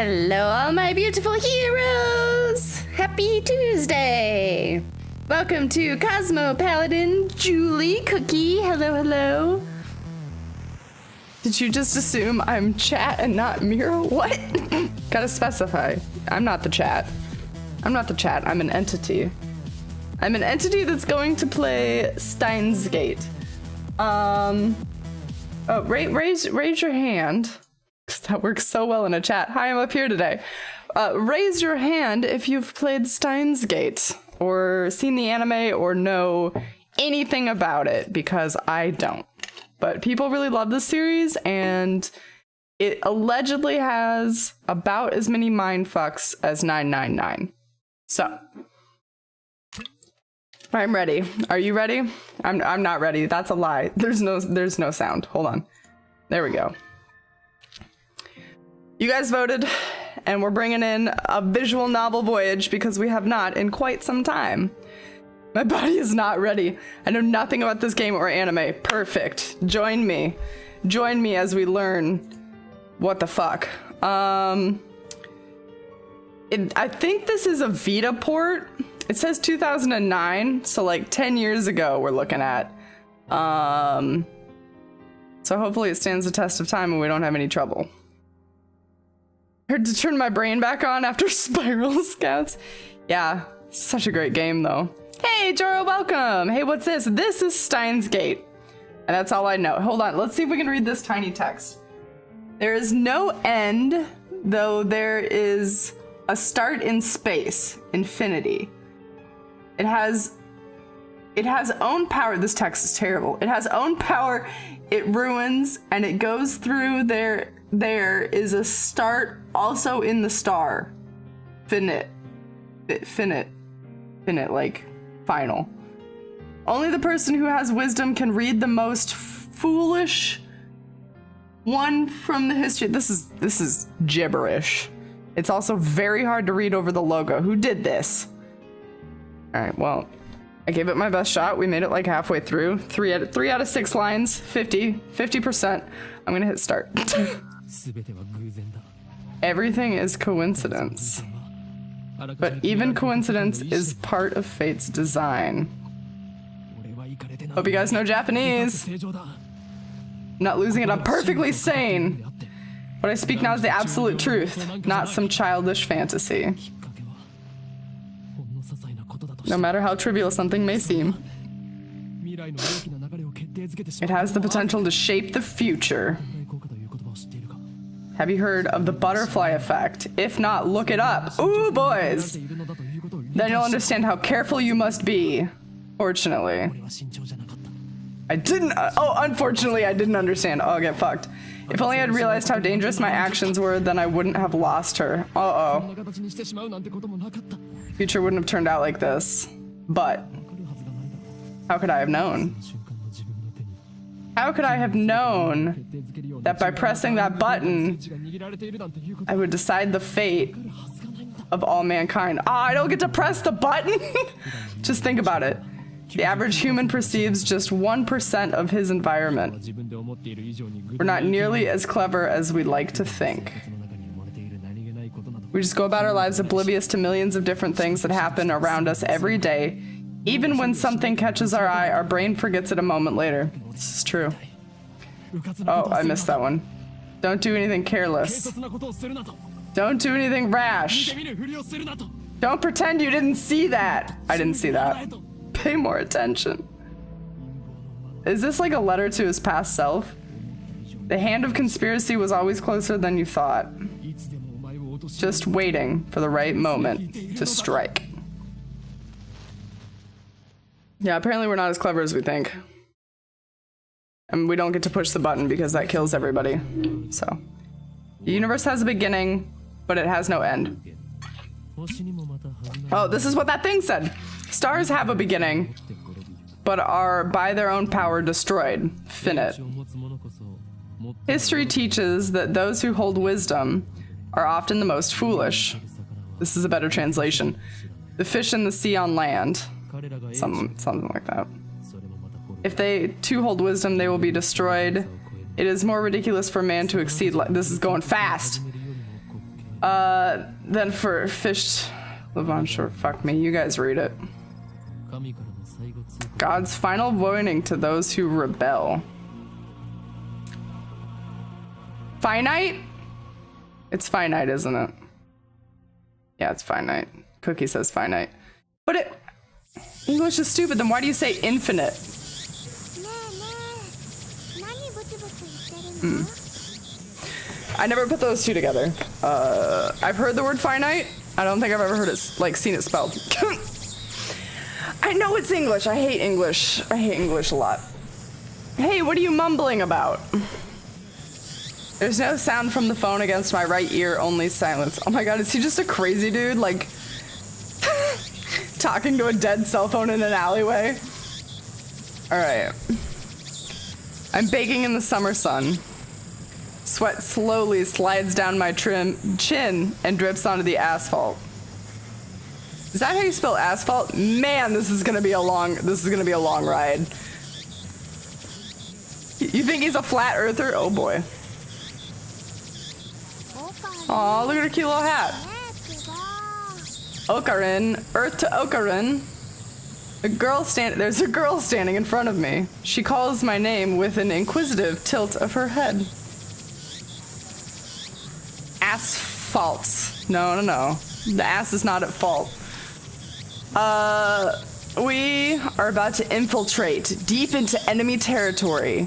Hello, all my beautiful heroes! Happy Tuesday! Welcome to Cosmo Paladin, Julie, Cookie. Hello, hello. Did you just assume I'm chat and not Miro? What? Gotta specify. I'm not the chat. I'm not the chat. I'm an entity. I'm an entity that's going to play Steins Gate. Oh, raise your hand. That works so well in a chat. Hi, I'm up here today. Raise your hand if you've played Steins Gate or seen the anime or know anything about it, because I don't. But people really love this series, and it allegedly has about as many mindfucks as 999. So, I'm ready. Are you ready? I'm not ready. That's a lie. There's no sound. Hold on. There we go. You guys voted, and we're bringing in a visual novel voyage because we have not in quite some time. My body is not ready. I know nothing about this game or anime. Perfect. Join me. Join me as we learn what the fuck. I think this is a Vita port. It says 2009, so like 10 years ago we're looking at. So hopefully it stands the test of time and we don't have any trouble. I had to turn my brain back on after Spiral Scouts. Yeah, such a great game though. Hey, Joro, welcome. Hey, what's this? This is Steins Gate. And that's all I know. Hold on, let's see if we can read this tiny text. There is no end, though there is a start in space, infinity. It has own power. This text is terrible. It has own power, it ruins, and it goes through there. There is a start also in the star. Finite, like final. Only the person who has wisdom can read the most foolish one from the history. This is gibberish. It's also very hard to read over the logo. Who did this? All right, well, I gave it my best shot. We made it like halfway through. Three out of 6 lines, 50%. I'm gonna hit start. Everything is coincidence. But even coincidence is part of fate's design. Hope you guys know Japanese. I'm not losing it, I'm perfectly sane. What I speak now is the absolute truth, not some childish fantasy. No matter how trivial something may seem, it has the potential to shape the future. Have you heard of the butterfly effect? If not, look it up. Ooh, boys! Then you'll understand how careful you must be. Fortunately. Unfortunately, I didn't understand. Oh, get fucked. If only I'd realized how dangerous my actions were, then I wouldn't have lost her. Uh-oh. Future wouldn't have turned out like this. But how could I have known? How could I have known that by pressing that button, I would decide the fate of all mankind? Ah, I don't get to press the button? Just think about it. The average human perceives just 1% of his environment. We're not nearly as clever as we'd like to think. We just go about our lives oblivious to millions of different things that happen around us every day. Even when something catches our eye, our brain forgets it a moment later. This is true. Oh, I missed that one. Don't do anything careless. Don't do anything rash. Don't pretend you didn't see that. I didn't see that. Pay more attention. Is this like a letter to his past self? The hand of conspiracy was always closer than you thought. Just waiting for the right moment to strike. Yeah, apparently we're not as clever as we think. And we don't get to push the button because that kills everybody. So, the universe has a beginning, but it has no end. Oh, this is what that thing said. Stars have a beginning, but are by their own power destroyed. Finite. History teaches that those who hold wisdom are often the most foolish. This is a better translation. The fish in the sea on land. Something like that. If they too hold wisdom, they will be destroyed. It is more ridiculous for man to exceed. This is going fast. Then for fish live on shore. Fuck me. You guys read it. God's final warning to those who rebel. Finite? It's finite, isn't it? Yeah, it's finite. Cookie says finite. But it... English is stupid, then why do you say infinite? I never put those two together. I've heard the word finite. I don't think I've ever heard it, like, seen it spelled. I know it's English. I hate English. I hate English a lot. Hey, what are you mumbling about? There's no sound from the phone against my right ear, only silence. Oh my god, is he just a crazy dude? Like, talking to a dead cell phone in an alleyway? Alright. I'm baking in the summer sun. Sweat slowly slides down my chin and drips onto the asphalt. Is that how you spell asphalt? Man, this is gonna be a long ride. You think he's a flat earther? Oh boy. Aw, look at her cute little hat. Okarin, Earth to Okarin. There's a girl standing in front of me. She calls my name with an inquisitive tilt of her head. Asphalt. No. The ass is not at fault. We are about to infiltrate deep into enemy territory.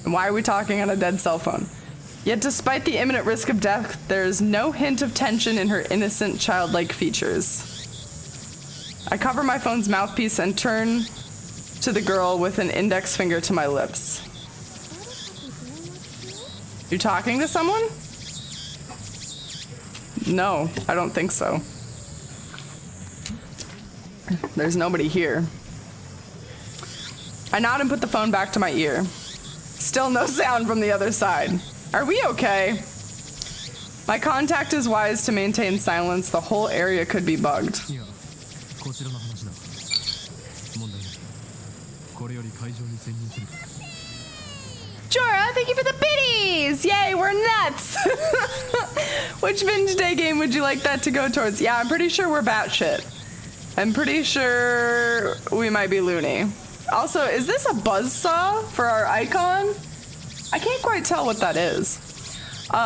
And why are we talking on a dead cell phone? Yet despite the imminent risk of death, there is no hint of tension in her innocent, childlike features. I cover my phone's mouthpiece and turn to the girl with an index finger to my lips. You talking to someone? No, I don't think so. There's nobody here. I nod and put the phone back to my ear. Still no sound from the other side. Are we okay? My contact is wise to maintain silence. The whole area could be bugged. Jorah, thank you for the biddies! Yay, we're nuts! Which Vintage Day game would you like that to go towards? Yeah, I'm pretty sure we're batshit. I'm pretty sure we might be loony. Also, is this a buzzsaw for our icon? I can't quite tell what that is. No,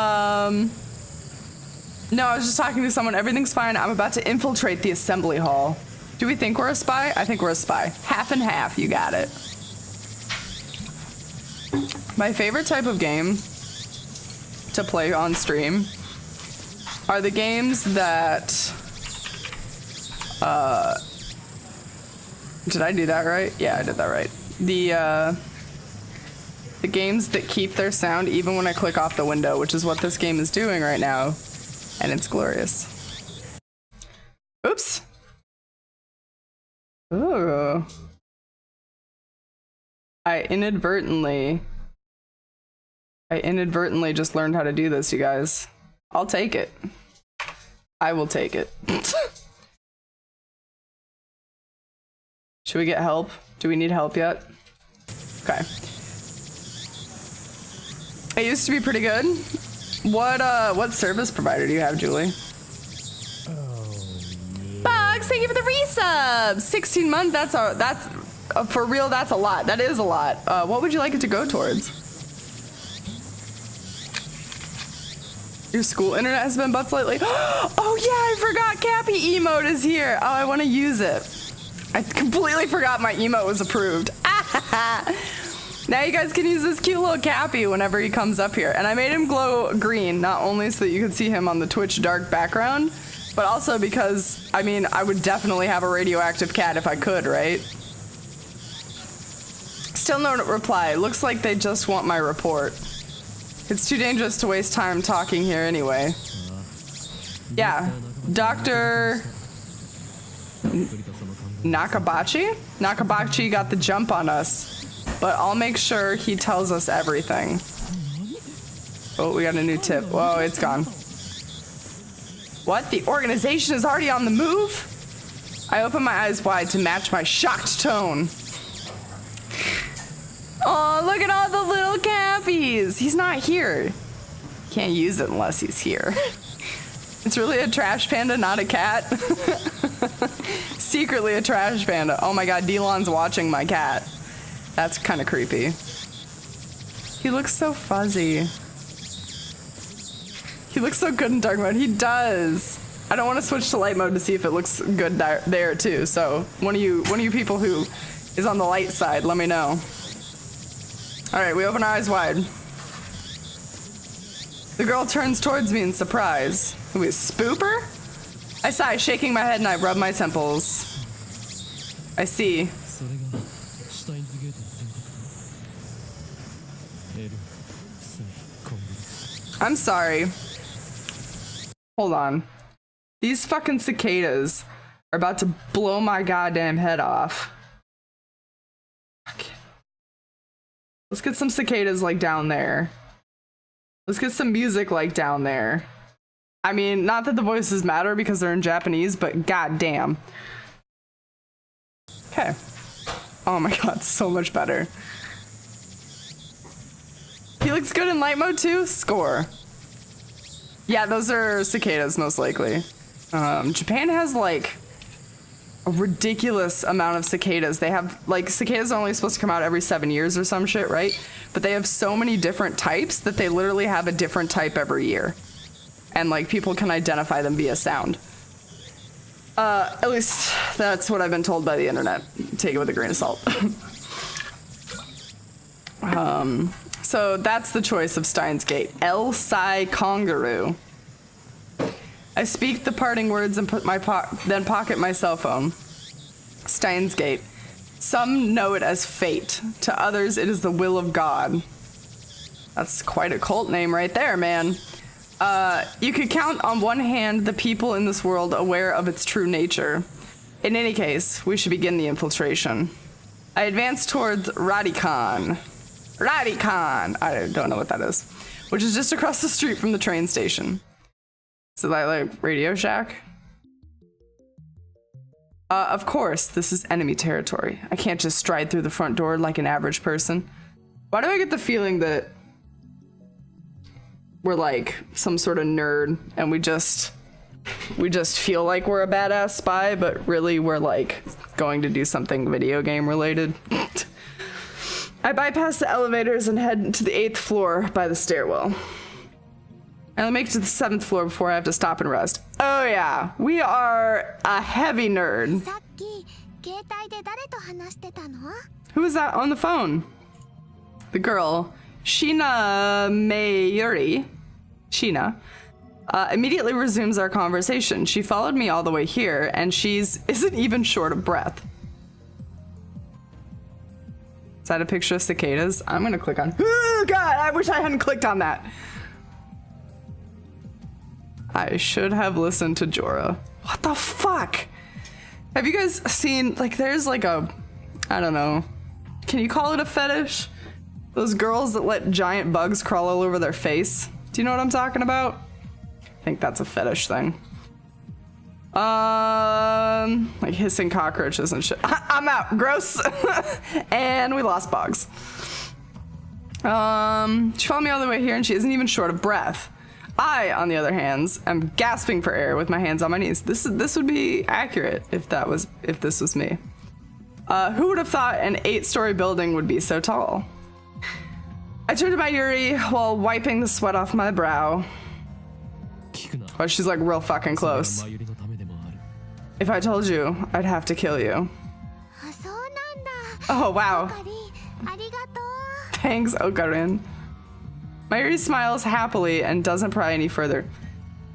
I was just talking to someone. Everything's fine. I'm about to infiltrate the assembly hall. Do we think we're a spy? I think we're a spy. Half and half, you got it. My favorite type of game to play on stream are the games that... did I do that right? Yeah, I did that right. The games that keep their sound even when I click off the window, which is what this game is doing right now, and it's glorious. Oops. Ooh. I inadvertently just learned how to do this, you guys. I'll take it. I will take it. Should we get help? Do we need help yet? Okay. It used to be pretty good. What service provider do you have, Julie? Boggs, thank you for the resubs. 16 months. That's for real. That's a lot. That is a lot. What would you like it to go towards? Your school internet has been butts lately. Oh yeah, I forgot Cappy emote is here. Oh, I want to use it. I completely forgot my emote was approved. Now you guys can use this cute little Cappy whenever he comes up here. And I made him glow green, not only so that you could see him on the Twitch dark background, but also because, I mean, I would definitely have a radioactive cat if I could, right? Still no reply. Looks like they just want my report. It's too dangerous to waste time talking here anyway. Yeah, Dr. Nakabachi? Nakabachi got the jump on us. But I'll make sure he tells us everything. Oh, we got a new tip. Whoa, it's gone. What? The organization is already on the move? I open my eyes wide to match my shocked tone. Oh, look at all the little Cappies. He's not here. can't use it unless he's here. It's really a trash panda, not a cat. Secretly a trash panda. Oh my god, Delon's watching my cat. That's kind of creepy. He looks so fuzzy. He looks so good in dark mode. He does. I don't want to switch to light mode to see if it looks good there too. So one of you people who is on the light side, let me know. All right, we open our eyes wide. The girl turns towards me in surprise. Who is Spooper? I sigh, shaking my head, and I rub my temples. I see. I'm sorry. Hold on. These fucking cicadas are about to blow my goddamn head off. Okay. Let's get some cicadas like down there. Let's get some music like down there. I mean, not that the voices matter because they're in Japanese, but goddamn. Okay. Oh my god, so much better. He looks good in light mode too? Score. Yeah, those are cicadas most likely. Japan has like a ridiculous amount of cicadas. They have like cicadas are only supposed to come out every 7 years or some shit, right? But they have so many different types that they literally have a different type every year. And like people can identify them via sound. At least that's what I've been told by the internet. Take it with a grain of salt. So that's the choice of Steins Gate. El Sai Kongaroo. I speak the parting words and put then pocket my cell phone. Steins Gate. Some know it as fate. To others, it is the will of God. That's quite a cult name right there, man. You could count on one hand the people in this world aware of its true nature. In any case, we should begin the infiltration. I advance towards Radikan. I don't know what that is. Which is just across the street from the train station. So that like Radio Shack? Of course, this is enemy territory. I can't just stride through the front door like an average person. Why do I get the feeling that we're like some sort of nerd and we just feel like we're a badass spy, but really we're like going to do something video game related? I bypass the elevators and head to the 8th floor by the stairwell. I'll make it to the 7th floor before I have to stop and rest. Oh yeah, we are a heavy nerd. Who is that on the phone? The girl, Sheena Mayuri. Sheena. Immediately resumes our conversation. She followed me all the way here, and isn't even short of breath. Is that a picture of cicadas? I'm gonna click on. Oh god, I wish I hadn't clicked on that. I should have listened to Jorah. What the fuck? Have you guys seen, like, there's like a, I don't know, can you call it a fetish? Those girls that let giant bugs crawl all over their face. Do you know what I'm talking about? I think that's a fetish thing. Like hissing cockroaches and shit. I'm out. Gross. And we lost Boggs. She followed me all the way here and she isn't even short of breath. I, on the other hand, am gasping for air with my hands on my knees. This would be accurate if this was me. Who would have thought an 8-story building would be so tall? I turned to my Yuri while wiping the sweat off my brow. Oh, she's like real fucking close. If I told you, I'd have to kill you. Oh, wow. Thanks, Okarin. Mayuri smiles happily and doesn't pry any further.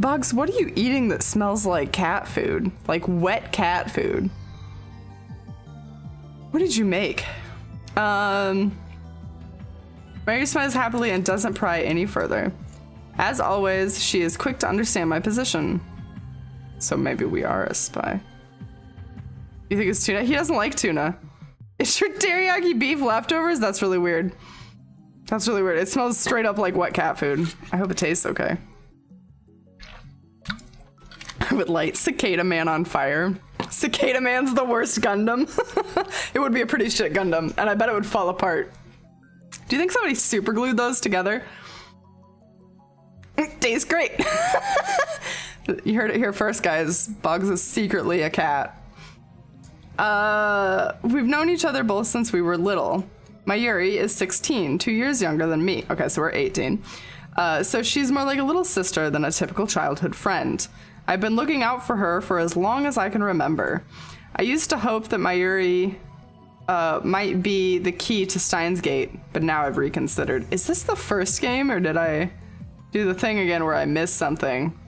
Boggs, what are you eating that smells like cat food? Like wet cat food? What did you make? Mayuri smiles happily and doesn't pry any further. As always, she is quick to understand my position. So maybe we are a spy. You think it's tuna? He doesn't like tuna. Is your teriyaki beef leftovers? That's really weird. That's really weird. It smells straight up like wet cat food. I hope it tastes okay. I would light Cicada Man on fire. Cicada Man's the worst Gundam. It would be a pretty shit Gundam, and I bet it would fall apart. Do you think somebody super glued those together? Tastes great. You heard it here first, guys. Boggs is secretly a cat. We've known each other both since we were little. Mayuri is 16, 2 years younger than me. Okay, so we're 18. So she's more like a little sister than a typical childhood friend. I've been looking out for her for as long as I can remember. I used to hope that Mayuri might be the key to Steins Gate, but now I've reconsidered. Is this the first game, or did I do the thing again where I missed something?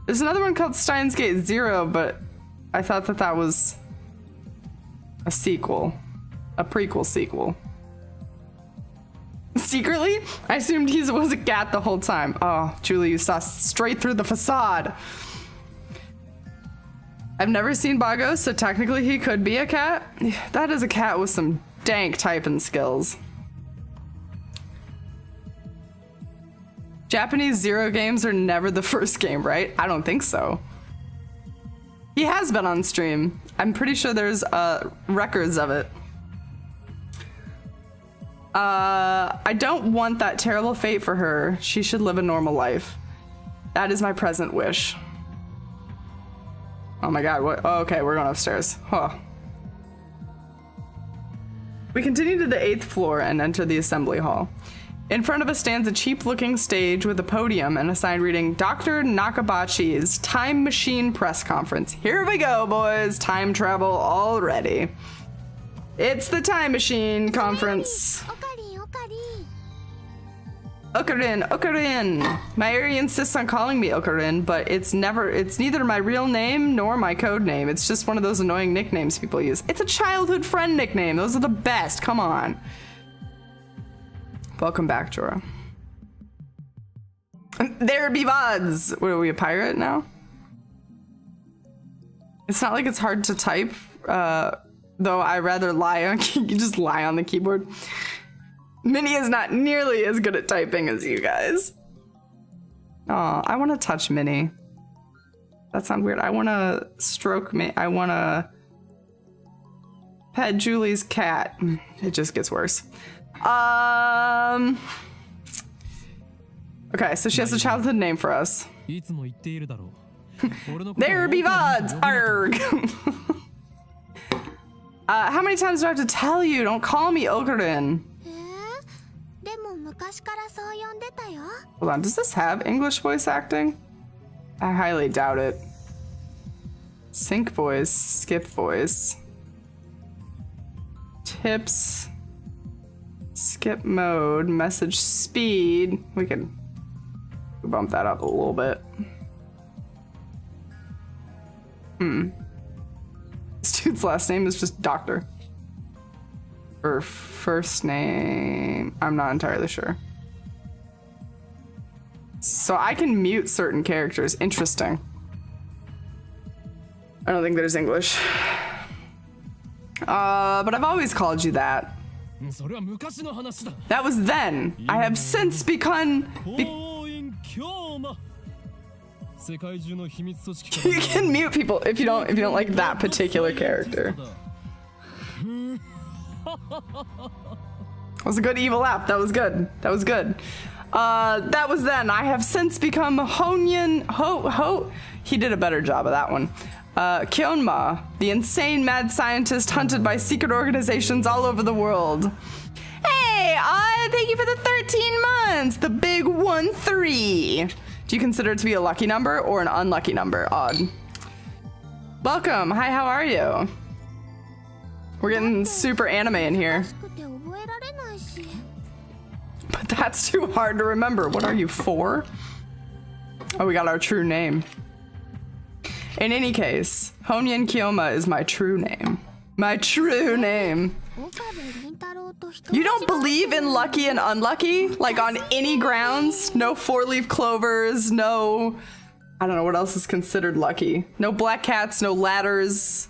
There's another one called Steins Gate 0, but I thought that that was a sequel. A prequel sequel. Secretly, I assumed he was a cat the whole time. Oh, Julie, you saw straight through the facade. I've never seen Boggs, so technically he could be a cat. That is a cat with some dank typing skills. Japanese Zero games are never the first game, right? I don't think so. He has been on stream. I'm pretty sure there's records of it. I don't want that terrible fate for her. She should live a normal life. That is my present wish. Oh my god, what? Oh, okay, we're going upstairs. Huh. We continue to the 8th floor and enter the assembly hall. In front of us stands a cheap-looking stage with a podium and a sign reading Dr. Nakabachi's Time Machine Press Conference. Here we go, boys. Time travel already. It's the Time Machine Conference. Okarin, Okarin. Mayuri insists on calling me Okarin, but it's neither my real name nor my code name. It's just one of those annoying nicknames people use. It's a childhood friend nickname. Those are the best. Come on. Welcome back, Jorah. There be VODs. What, are we a pirate now? It's not like it's hard to type, though I rather lie on, you just lie on the keyboard. Minnie is not nearly as good at typing as you guys. Aw, I want to touch Minnie. That sounds weird. I want to stroke me. I want to pet Julie's cat. It just gets worse. Okay, so she has a childhood name for us. There be VODs! Arg! How many times do I have to tell you? Don't call me Okarin. Hold on, does this have English voice acting? I highly doubt it. Sync voice, skip voice. Tips. Skip mode, message speed. We can bump that up a little bit. This dude's last name is just Doctor. Or first name, I'm not entirely sure. So I can mute certain characters. Interesting. I don't think there's English. But I've always called you that. That was then. I have since become... You can mute people if you don't like that particular character. That was a good evil laugh. That was good. That was good. That was then. I have since become Honyan He did a better job of that one. Kyonma, the insane mad scientist hunted by secret organizations all over the world. Hey, thank you for the 13 months. The big 1-3. Do you consider it to be a lucky number or an unlucky number? Odd. Welcome. Hi, how are you? We're getting super anime in here. But that's too hard to remember. What are you, 4? Oh, we got our true name. In any case, Honyan Kyoma is my true name. My true name. You don't believe in lucky and unlucky? Like on any grounds? No 4-leaf clovers, no... I don't know what else is considered lucky. No black cats, no ladders.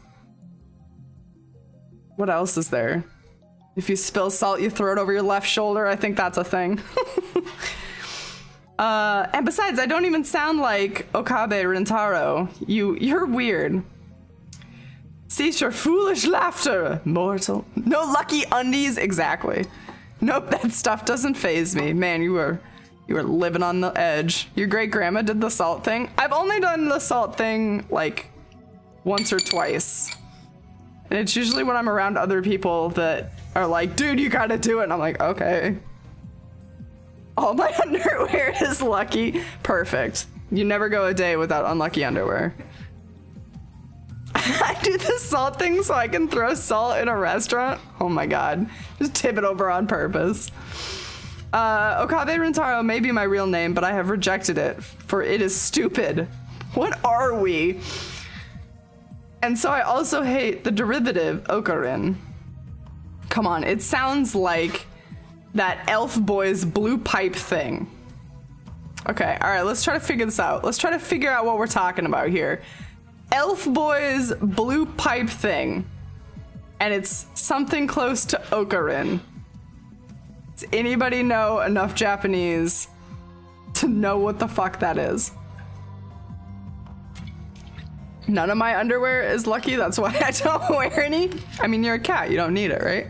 What else is there? If you spill salt, you throw it over your left shoulder. I think that's a thing. And besides, I don't even sound like Okabe Rintaro. You're weird. Cease your foolish laughter, mortal. No lucky undies, exactly. Nope, that stuff doesn't faze me. Man, you You were living on the edge. Your great grandma did the salt thing. I've only done the salt thing like once or twice. And it's usually when I'm around other people that are like, dude, you gotta do it. And I'm like, okay. All my underwear is lucky. Perfect. You never go a day without unlucky underwear. I do the salt thing so I can throw salt in a restaurant. Oh my god. Just tip it over on purpose. Okabe Rintaro may be my real name, but I have rejected it, for it is stupid. What are we? And so I also hate the derivative, Okarin. Come on, it sounds like that elf boy's blue pipe thing. Okay, alright, let's try to figure this out. Let's try to figure out what we're talking about here. Elf boy's blue pipe thing. And it's something close to Okarin. Does anybody know enough Japanese to know what the fuck that is? None of my underwear is lucky, that's why I don't wear any. I mean, you're a cat, you don't need it, right?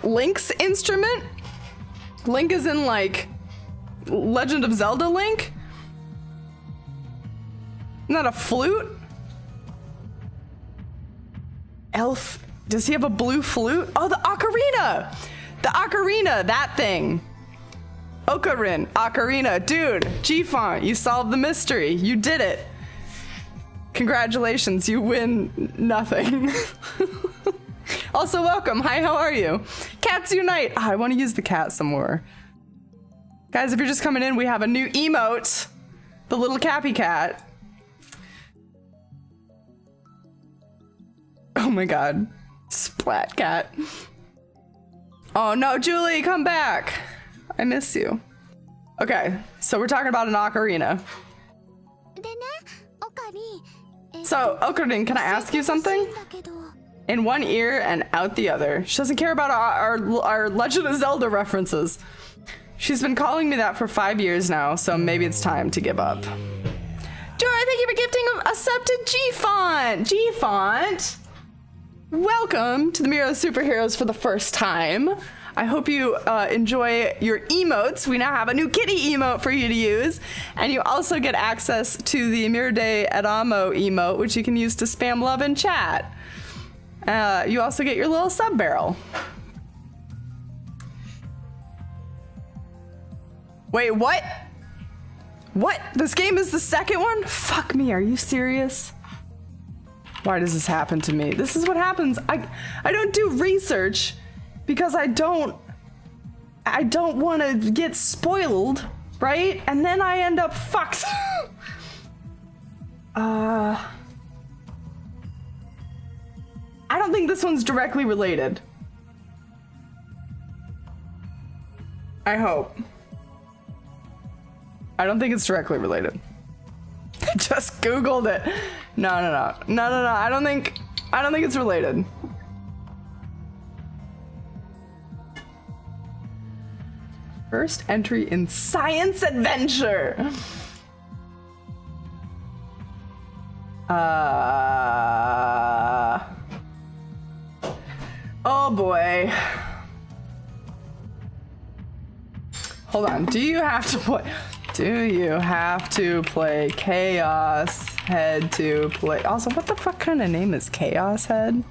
Link's instrument? Link is in like Legend of Zelda Link? Isn't that a flute? Elf, does he have a blue flute? Oh, the ocarina! The ocarina, that thing. Okarin, ocarina, dude, G-Font, you solved the mystery, you did it. Congratulations, you win nothing. Also, welcome. Hi, how are you? Cats Unite. Oh, I want to use the cat some more. Guys, if you're just coming in, we have a new emote. The little Cappy cat. Oh my god. Splat cat. Oh no, Julie, come back. I miss you. Okay, so we're talking about an ocarina. So, Okarin, can I ask you something? In one ear and out the other. She doesn't care about our Legend of Zelda references. She's been calling me that for 5 years now, so maybe it's time to give up. Dora, thank you for gifting a sub to G-Font. G-Font, welcome to the Miro Superheroes for the first time. I hope you enjoy your emotes. We now have a new kitty emote for you to use. And you also get access to the Mirde Adamo emote, which you can use to spam love in chat. You also get your little sub barrel. Wait, what? What? This game is the second one? Fuck me, are you serious? Why does this happen to me? This is what happens. I don't do research because I don't want to get spoiled, right? And then I end up fucked. I don't think this one's directly related. I hope. I don't think it's directly related. I just Googled it. No. I don't think it's related. First entry in Science Adventure. Oh boy. Hold on. Do you have to play Chaos Head to play? Also, what the fuck kind of name is Chaos Head?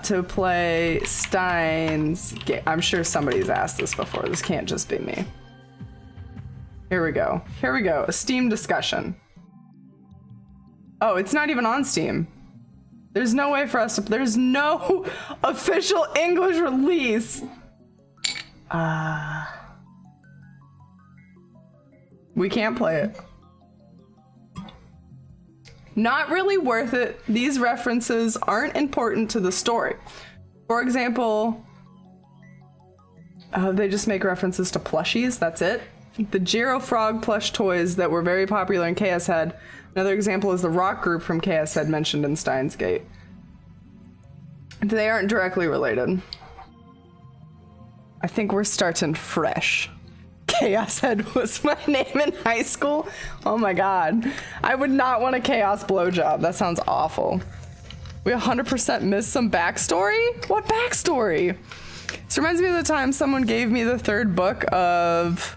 To play Steins. I'm sure somebody's asked this before. This can't just be me. Here we go. A Steam discussion. Oh, it's not even on Steam. There's no way for us to. There's no official English release. We can't play it. Not really worth it. These references aren't important to the story. For example, they just make references to plushies, that's it. The Giro Frog plush toys that were very popular in Chaos Head. Another example is the rock group from Chaos Head mentioned in Steins Gate. They aren't directly related. I think we're starting fresh. Chaos Head was my name in high school. Oh my god. I would not want a chaos blowjob. That sounds awful. We 100% missed some backstory? What backstory? This reminds me of the time someone gave me the third book of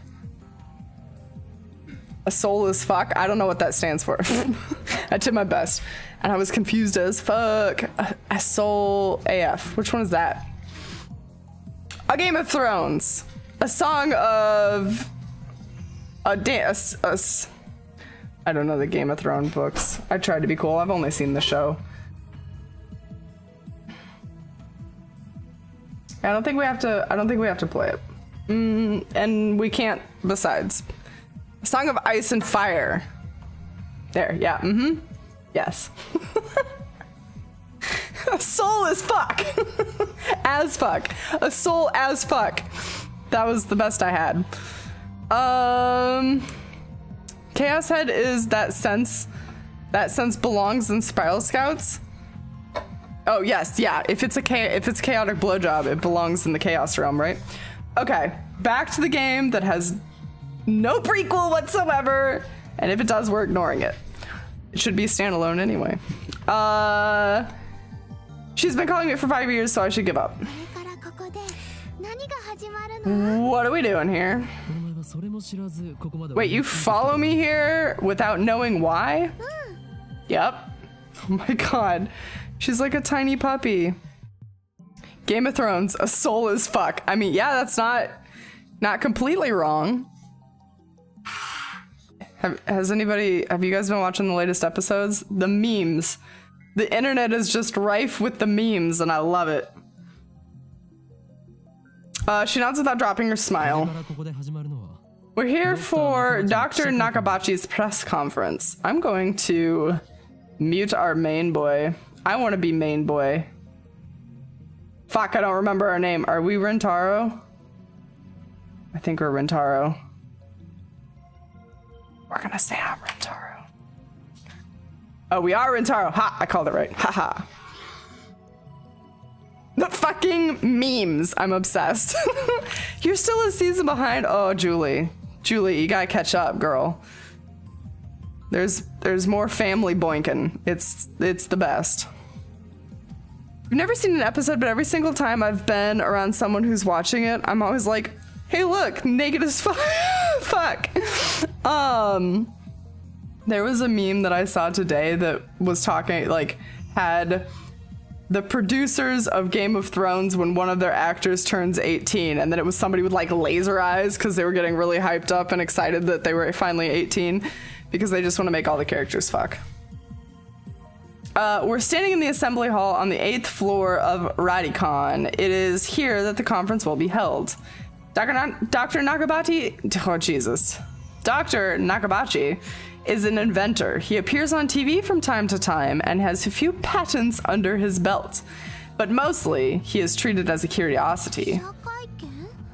A Soul is Fuck. I don't know what that stands for. I did my best. And I was confused as fuck. A Soul AF. Which one is that? A Game of Thrones. A song of a dance. I don't know the Game of Thrones books. I tried to be cool. I've only seen the show. I don't think we have to play it. And we can't besides. A Song of Ice and Fire. There, yeah, yes. A soul as fuck. As fuck. A soul as fuck. That was the best I had. Chaos Head is that sense belongs in Spiral Scouts. Oh yes, yeah. If it's chaotic blowjob, it belongs in the chaos realm, right? Okay, back to the game that has no prequel whatsoever, and if it does, we're ignoring it. It should be standalone anyway. She's been calling me for 5 years, so I should give up. What are we doing here? Wait, you follow me here without knowing why? Yep. Oh my god. She's like a tiny puppy. Game of Thrones, a soul as fuck. I mean, yeah, that's not completely wrong. Have you guys been watching the latest episodes? The memes. The internet is just rife with the memes, and I love it. She nods without dropping her smile. We're here for Dr. Nakabachi's press conference. I'm going to mute our main boy. I want to be main boy. Fuck, I don't remember our name. Are we Rentaro? I think we're Rentaro. We're gonna say I'm Rentaro. Oh, we are Rentaro. Ha, I called it right. Haha. The fucking memes. I'm obsessed. You're still a season behind. Oh, Julie. Julie, you gotta catch up, girl. There's more family boinking. It's the best. I've never seen an episode, but every single time I've been around someone who's watching it, I'm always like, hey, look, naked as fuck. Fuck. There was a meme that I saw today that was talking, like, had the producers of Game of Thrones when one of their actors turns 18, and then it was somebody with like laser eyes because they were getting really hyped up and excited that they were finally 18 because they just want to make all the characters fuck. We're standing in the assembly hall on the 8th floor of Radicon. It is here that the conference will be held. Dr. Nakabachi, oh Jesus. Dr. Nakabachi is an inventor. He appears on TV from time to time and has a few patents under his belt. But mostly, he is treated as a curiosity.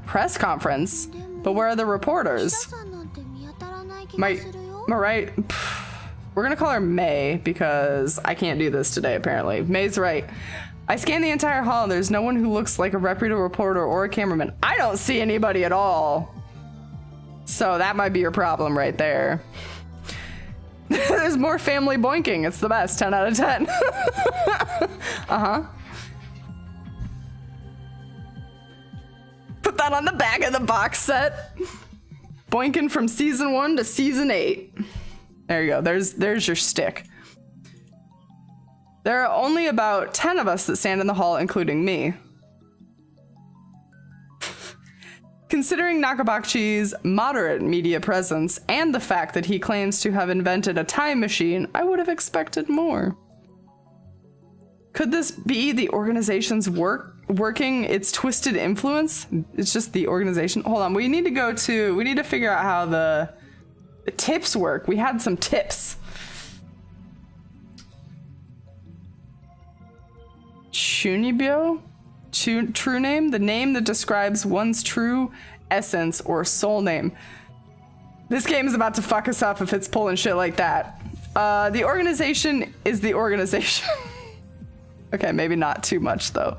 Press conference? But where are the reporters? Right? We're gonna call her May because I can't do this today apparently. May's right. I scanned the entire hall and there's no one who looks like a reputable reporter or a cameraman. I don't see anybody at all. So that might be your problem right there. There's more family boinking. It's the best. 10 out of 10. Uh-huh. Put that on the back of the box set. Boinking from season 1 to season 8. There you go. There's your stick. There are only about 10 of us that stand in the hall, including me. Considering Nakabachi's moderate media presence and the fact that he claims to have invented a time machine, I would have expected more. Could this be the organization's working its twisted influence? It's just the organization. Hold on, we need to figure out how the tips work. We had some tips. Chunibyo? True name? The name that describes one's true essence or soul name. This game is about to fuck us up if it's pulling shit like that. The organization is the organization. Okay, maybe not too much though.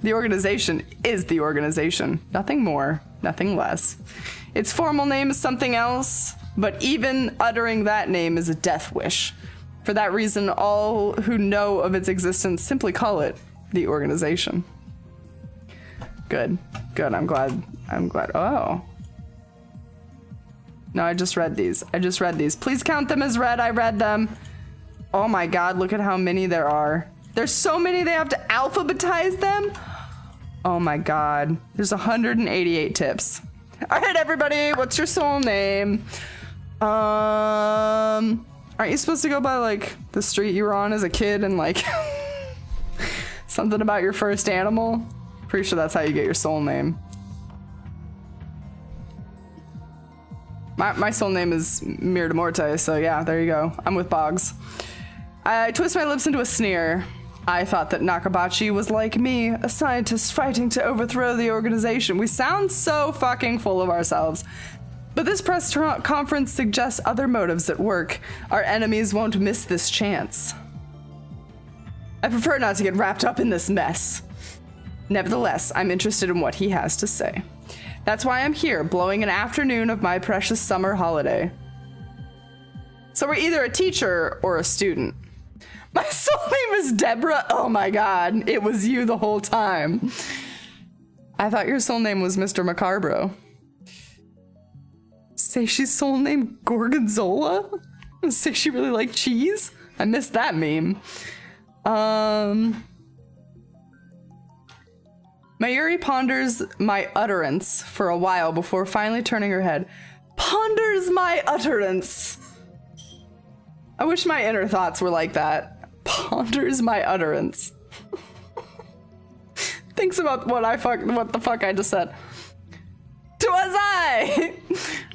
The organization is the organization. Nothing more, nothing less. Its formal name is something else, but even uttering that name is a death wish. For that reason, all who know of its existence simply call it the organization. Good. Good. I'm glad. Oh. No, I just read these. Please count them as read. I read them. Oh my god, look at how many there are. There's so many they have to alphabetize them. Oh my god. There's 188 tips. All right, everybody, what's your soul name? Aren't you supposed to go by like the street you were on as a kid and like something about your first animal? Pretty sure that's how you get your soul name. My soul name is Mir de Morte, so yeah, there you go. I'm with Boggs. I twist my lips into a sneer. I thought that Nakabachi was like me, a scientist fighting to overthrow the organization. We sound so fucking full of ourselves. But this press conference suggests other motives at work. Our enemies won't miss this chance. I prefer not to get wrapped up in this mess. Nevertheless, I'm interested in what he has to say. That's why I'm here, blowing an afternoon of my precious summer holiday. So we're either a teacher or a student. My soul name is Deborah. Oh my god, it was you the whole time. I thought your soul name was Mr. Macarbro. Say she's soul name Gorgonzola? Say she really liked cheese? I missed that meme. Mayuri ponders my utterance for a while before finally turning her head. Ponders my utterance. I wish my inner thoughts were like that. Ponders my utterance. Thinks about what the fuck I just said. 'Twas I!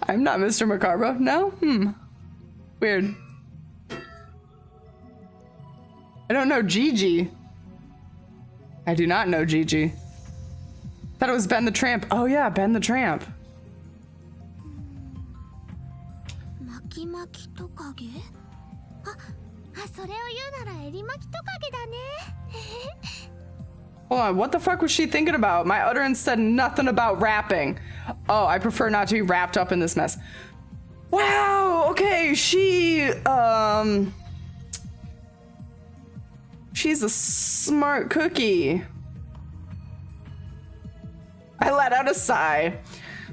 I'm not Mr. Macarbro. No? Weird. I don't know Gigi. I do not know Gigi. Thought it was Ben the Tramp. Oh yeah, Ben the Tramp. Hold on, what the fuck was she thinking about? My utterance said nothing about rapping. Oh, I prefer not to be wrapped up in this mess. Wow, okay, she's a smart cookie. I let out a sigh.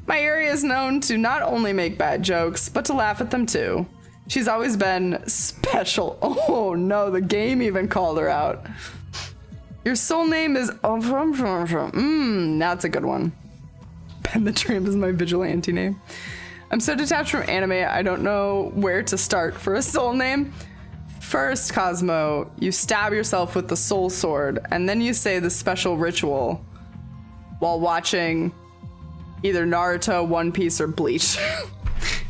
My area is known to not only make bad jokes, but to laugh at them too. She's always been special. Oh no, the game even called her out. Your soul name is that's a good one. Ben the Tramp is my vigilante name. I'm so detached from anime, I don't know where to start for a soul name. First, Cosmo, you stab yourself with the soul sword, and then you say the special ritual while watching either Naruto, One Piece, or Bleach.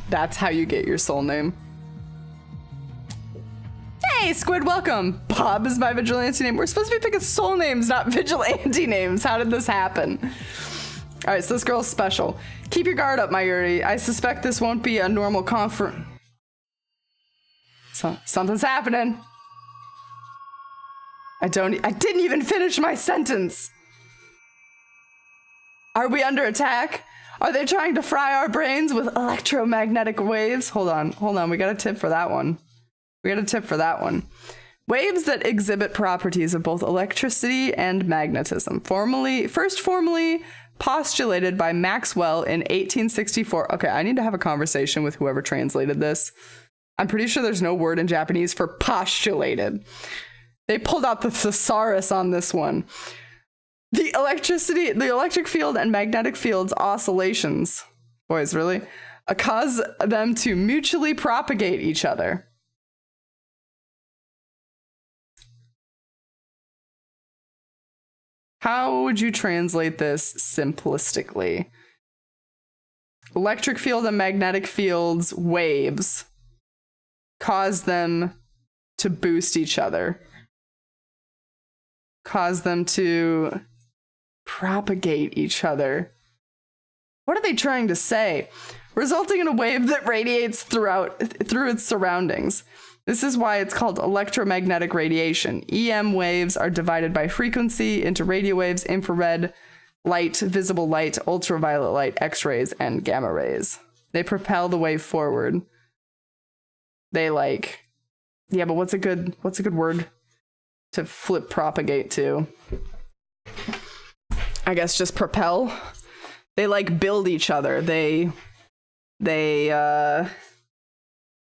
That's how you get your soul name. Hey, Squid, welcome. Bob is my vigilante name. We're supposed to be picking soul names, not vigilante names. How did this happen? All right, so this girl's special. Keep your guard up, Mayuri. I suspect this won't be a normal conference. Something's happening. I didn't even finish my sentence. Are we under attack? Are they trying to fry our brains with electromagnetic waves? Hold on. We got a tip for that one. Waves that exhibit properties of both electricity and magnetism. First formally postulated by Maxwell in 1864. Okay, I need to have a conversation with whoever translated this. I'm pretty sure there's no word in Japanese for postulated. They pulled out the thesaurus on this one. The electric field and magnetic field's oscillations, boys, really, cause them to mutually propagate each other. How would you translate this simplistically? Electric field and magnetic field's waves cause them to boost each other. Cause them to propagate each other. What are they trying to say? Resulting in a wave that radiates through its surroundings. This is why it's called electromagnetic radiation. EM waves are divided by frequency into radio waves, infrared light, visible light, ultraviolet light, X-rays, and gamma rays. They propel the wave forward. They but what's a good word to flip propagate to? I guess, just propel. They like build each other. They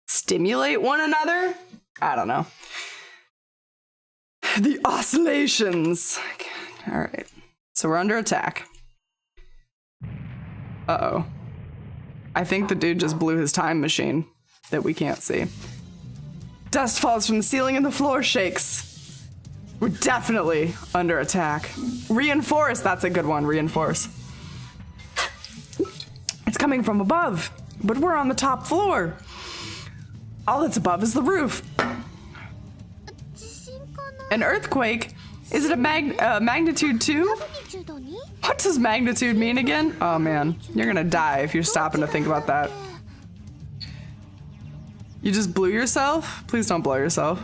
stimulate one another. I don't know. The oscillations. All right. So we're under attack. Uh-oh. I think the dude just blew his time machine that we can't see. Dust falls from the ceiling and the floor shakes. We're definitely under attack. Reinforce, that's a good one, reinforce. It's coming from above, but we're on the top floor. All that's above is the roof. An earthquake? Is it a magnitude 2? What does magnitude mean again? Oh man, you're gonna die if you're stopping to think about that. You just blew yourself? Please don't blow yourself.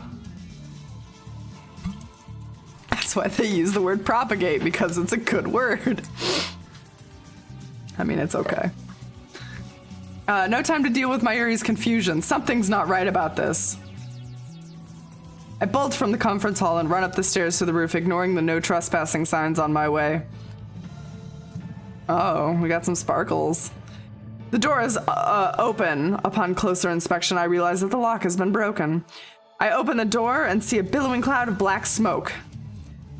That's why they use the word propagate, because it's a good word. I mean, it's okay. No time to deal with Mayuri's confusion. Something's not right about this. I bolt from the conference hall and run up the stairs to the roof, ignoring the no trespassing signs on my way. Oh, we got some sparkles. The door is open. Upon closer inspection, I realize that the lock has been broken. I open the door and see a billowing cloud of black smoke.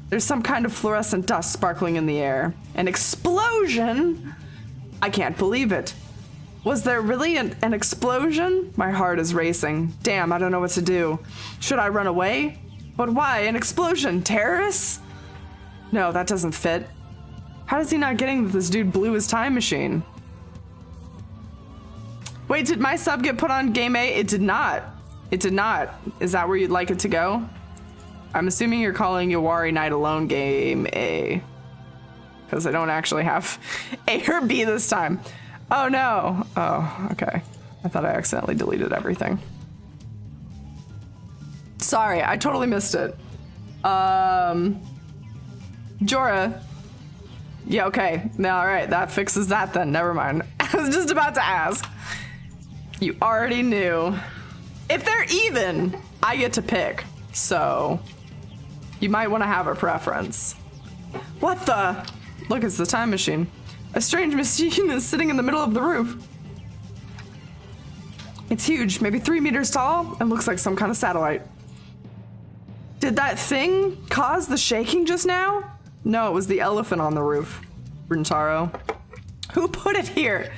There's some kind of fluorescent dust sparkling in the air. An explosion? I can't believe it. Was there really an explosion? My heart is racing. Damn, I don't know what to do. Should I run away? But why? An explosion? Terrorists? No, that doesn't fit. How is he not getting that this dude blew his time machine? Wait, did my sub get put on game A? It did not. It did not. Is that where you'd like it to go? I'm assuming you're calling Yawari Night Alone game A. Because I don't actually have A or B this time. Oh no. Oh, okay. I thought I accidentally deleted everything. Sorry, I totally missed it. Jorah. Yeah, okay. No, alright, that fixes that then. Never mind. I was just about to ask. You already knew. If they're even, I get to pick. So, you might want to have a preference. What the? Look, it's the time machine. A strange machine is sitting in the middle of the roof. It's huge, maybe 3 meters tall, and looks like some kind of satellite. Did that thing cause the shaking just now? No, it was the elephant on the roof. Rintaro. Who put it here?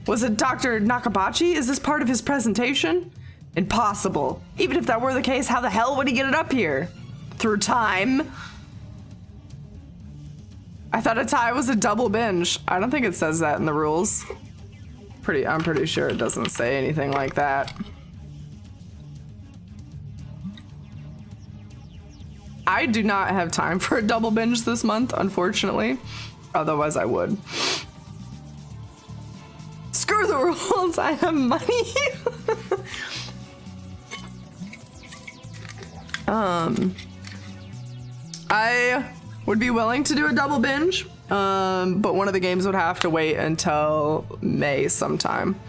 Was it Dr. Nakabachi? Is this part of his presentation? Impossible. Even if that were the case, how the hell would he get it up here? Through time? I thought a tie was a double binge. I don't think it says that in the rules. I'm pretty sure it doesn't say anything like that. I do not have time for a double binge this month, unfortunately. Otherwise, I would. Screw the rules, I have money. I would be willing to do a double binge, but one of the games would have to wait until May sometime.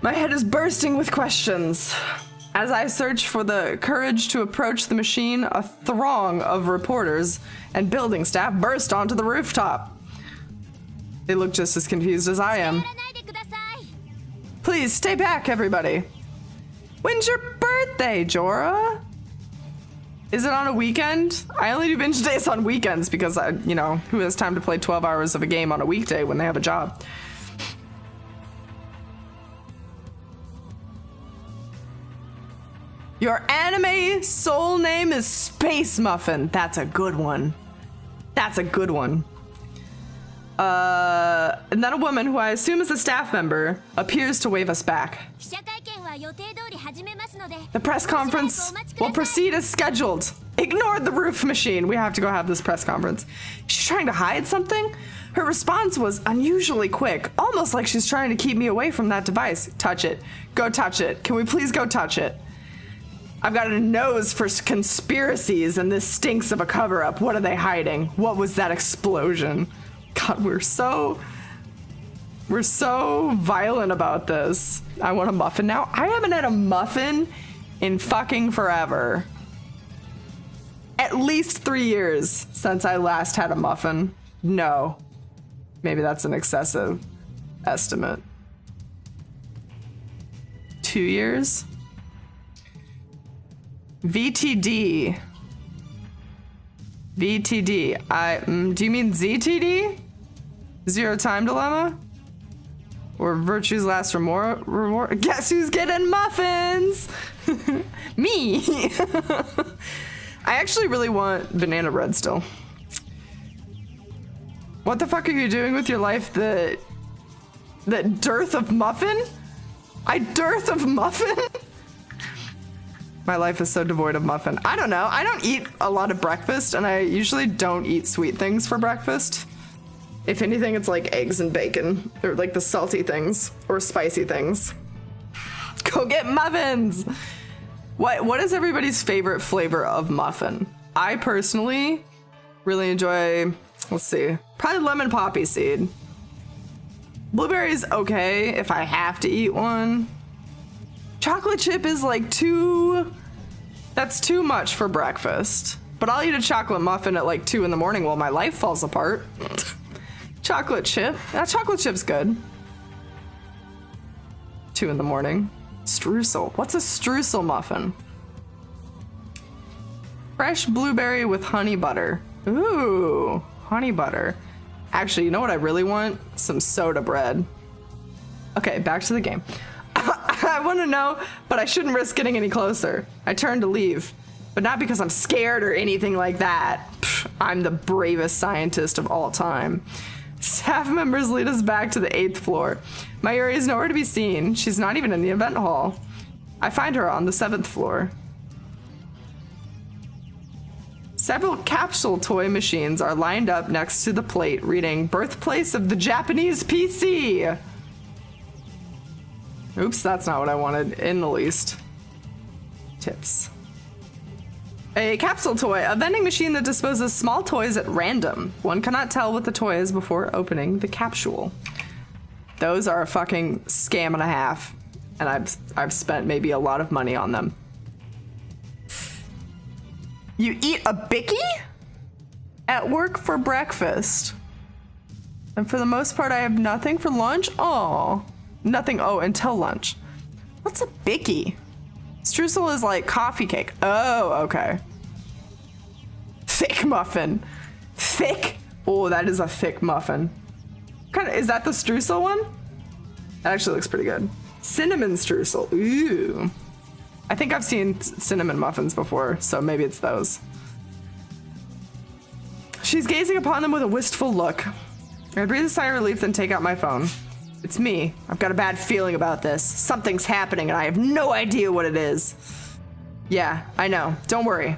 My head is bursting with questions. As I search for the courage to approach the machine, a throng of reporters and building staff burst onto the rooftop. They look just as confused as I am. Please, stay back, everybody. When's your birthday, Jorah? Is it on a weekend? I only do binge days on weekends because, who has time to play 12 hours of a game on a weekday when they have a job? Your anime soul name is Space Muffin. That's a good one. That's a good one. And then a woman who I assume is a staff member appears to wave us back. The press conference will proceed as scheduled. Ignore the roof machine. We have to go have this press conference. She's trying to hide something? Her response was unusually quick, almost like she's trying to keep me away from that device. Touch it. Go touch it. Can we please go touch it? I've got a nose for conspiracies, and this stinks of a cover-up. What are they hiding? What was that explosion? God, we're so violent about this. I want a muffin now. I haven't had a muffin in fucking forever. at least 3 years since I last had a muffin. No. Maybe that's an excessive estimate. 2 years? VTD. VTD. Do you mean ZTD? Zero time dilemma? Or virtues last for more? Guess who's getting muffins? Me. I actually really want banana bread still. What the fuck are you doing with your life? The dearth of muffin? I dearth of muffin? My life is so devoid of muffin. I don't know. I don't eat a lot of breakfast, and I usually don't eat sweet things for breakfast. If anything, it's like eggs and bacon, or like the salty things, or spicy things. Go get muffins! What is everybody's favorite flavor of muffin? I personally really enjoy, let's see, probably lemon poppy seed. Blueberry's okay if I have to eat one. Chocolate chip is like that's too much for breakfast. But I'll eat a chocolate muffin at like 2 in the morning while my life falls apart. Chocolate chip. Chocolate chip's good. 2 in the morning. Streusel. What's a streusel muffin? Fresh blueberry with honey butter. Ooh, honey butter. Actually, you know what I really want? Some soda bread. Okay, back to the game. I want to know, but I shouldn't risk getting any closer. I turn to leave, but not because I'm scared or anything like that. I'm the bravest scientist of all time. Staff members lead us back to the 8th floor. Mayuri is nowhere to be seen. She's not even in the event hall. I find her on the 7th floor. Several capsule toy machines are lined up next to the plate reading Birthplace of the Japanese PC. Oops, that's not what I wanted in the least. Tips. A capsule toy, a vending machine that disposes small toys at random. One cannot tell what the toy is before opening the capsule. Those are a fucking scam and a half, and I've spent maybe a lot of money on them. You eat a Bicky? At work for breakfast. And for the most part, I have nothing for lunch? Oh, nothing. Oh, until lunch. What's a Bicky? Streusel is like coffee cake. Oh, okay. Thick muffin. Thick? Oh, that is a thick muffin. Is that the streusel one? That actually looks pretty good. Cinnamon streusel. Ooh. I think I've seen cinnamon muffins before, so maybe it's those. She's gazing upon them with a wistful look. I breathe a sigh of relief, then take out my phone. It's me. I've got a bad feeling about this. Something's happening, and I have no idea what it is. Yeah, I know. Don't worry.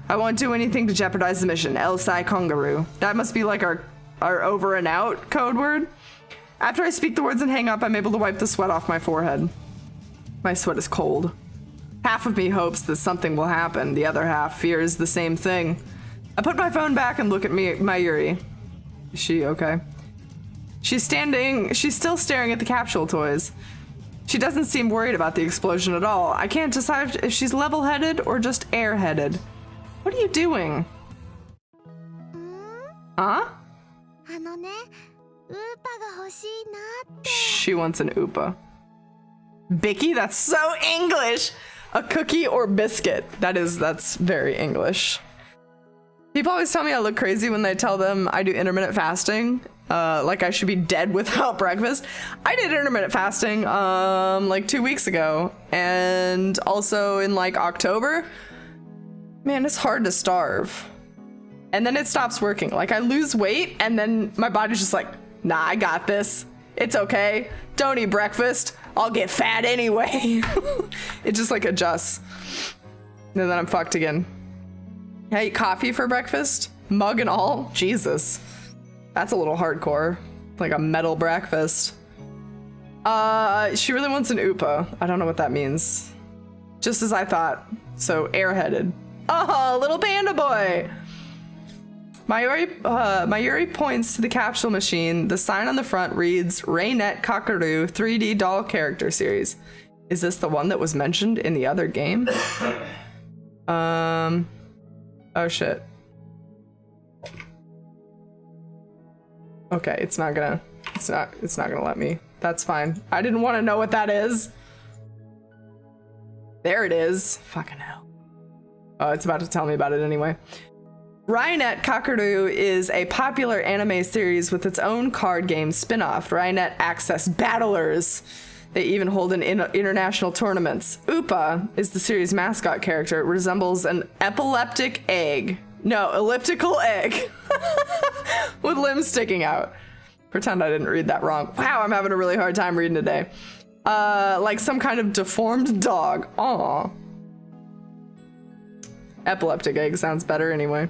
I won't do anything to jeopardize the mission. Elsai Kongaroo. That must be like our over and out code word. After I speak the words and hang up, I'm able to wipe the sweat off my forehead. My sweat is cold. Half of me hopes that something will happen. The other half fears the same thing. I put my phone back and look at Mayuri. Is she okay? She's still staring at the capsule toys. She doesn't seem worried about the explosion at all. I can't decide if she's level-headed or just air-headed. What are you doing? Huh? She wants an Oopa. Bicky? That's so English! A cookie or biscuit. That's very English. People always tell me I look crazy when they tell them I do intermittent fasting. Like I should be dead without breakfast. I did intermittent fasting like 2 weeks ago, and also in like October. Man, it's hard to starve. And then it stops working. Like I lose weight and then my body's just like, nah, I got this. It's okay. Don't eat breakfast. I'll get fat anyway. It just like adjusts. And then I'm fucked again. I eat coffee for breakfast, mug and all. Jesus. That's a little hardcore. Like a metal breakfast. She really wants an Oopa. I don't know what that means. Just as I thought. So airheaded. Oh, little panda boy. Mayuri points to the capsule machine. The sign on the front reads Raynet Kakaru 3D doll character series. Is this the one that was mentioned in the other game? Oh shit. Okay, it's not gonna let me. That's fine. I didn't want to know what that is. There it is. Fucking hell. Oh, it's about to tell me about it anyway. Rainet Kakeru is a popular anime series with its own card game spin-off, Rainet Access Battlers. They even hold international tournaments. Upa is the series' mascot character. It resembles an epileptic egg. No, elliptical egg. With limbs sticking out. Pretend I didn't read that wrong. Wow, I'm having a really hard time reading today. Like some kind of deformed dog. Aw. Epileptic egg sounds better anyway.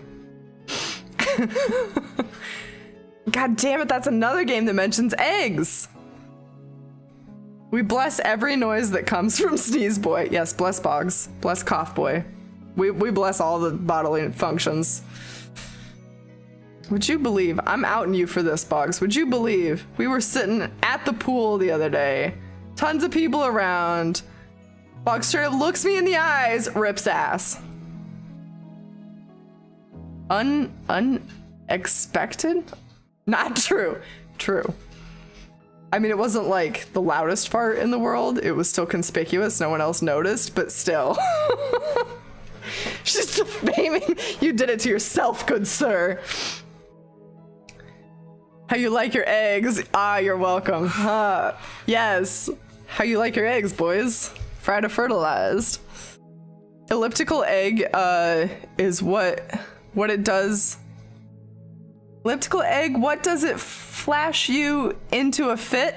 God damn it, that's another game that mentions eggs. We bless every noise that comes from Sneeze Boy. Yes, bless Boggs. Bless Cough Boy. We bless all the bodily functions. Would you believe, I'm outing you for this, Boggs. Would you believe we were sitting at the pool the other day, tons of people around, Boggs straight up looks me in the eyes, rips ass. Unexpected? Not true. True. I mean, it wasn't like the loudest fart in the world. It was still conspicuous. No one else noticed, but still. She's defaming. You did it to yourself, good sir. How you like your eggs? Ah, you're welcome. Yes. How you like your eggs, boys? Fried or fertilized. Elliptical egg is what it does. Elliptical egg, what does it flash you into a fit?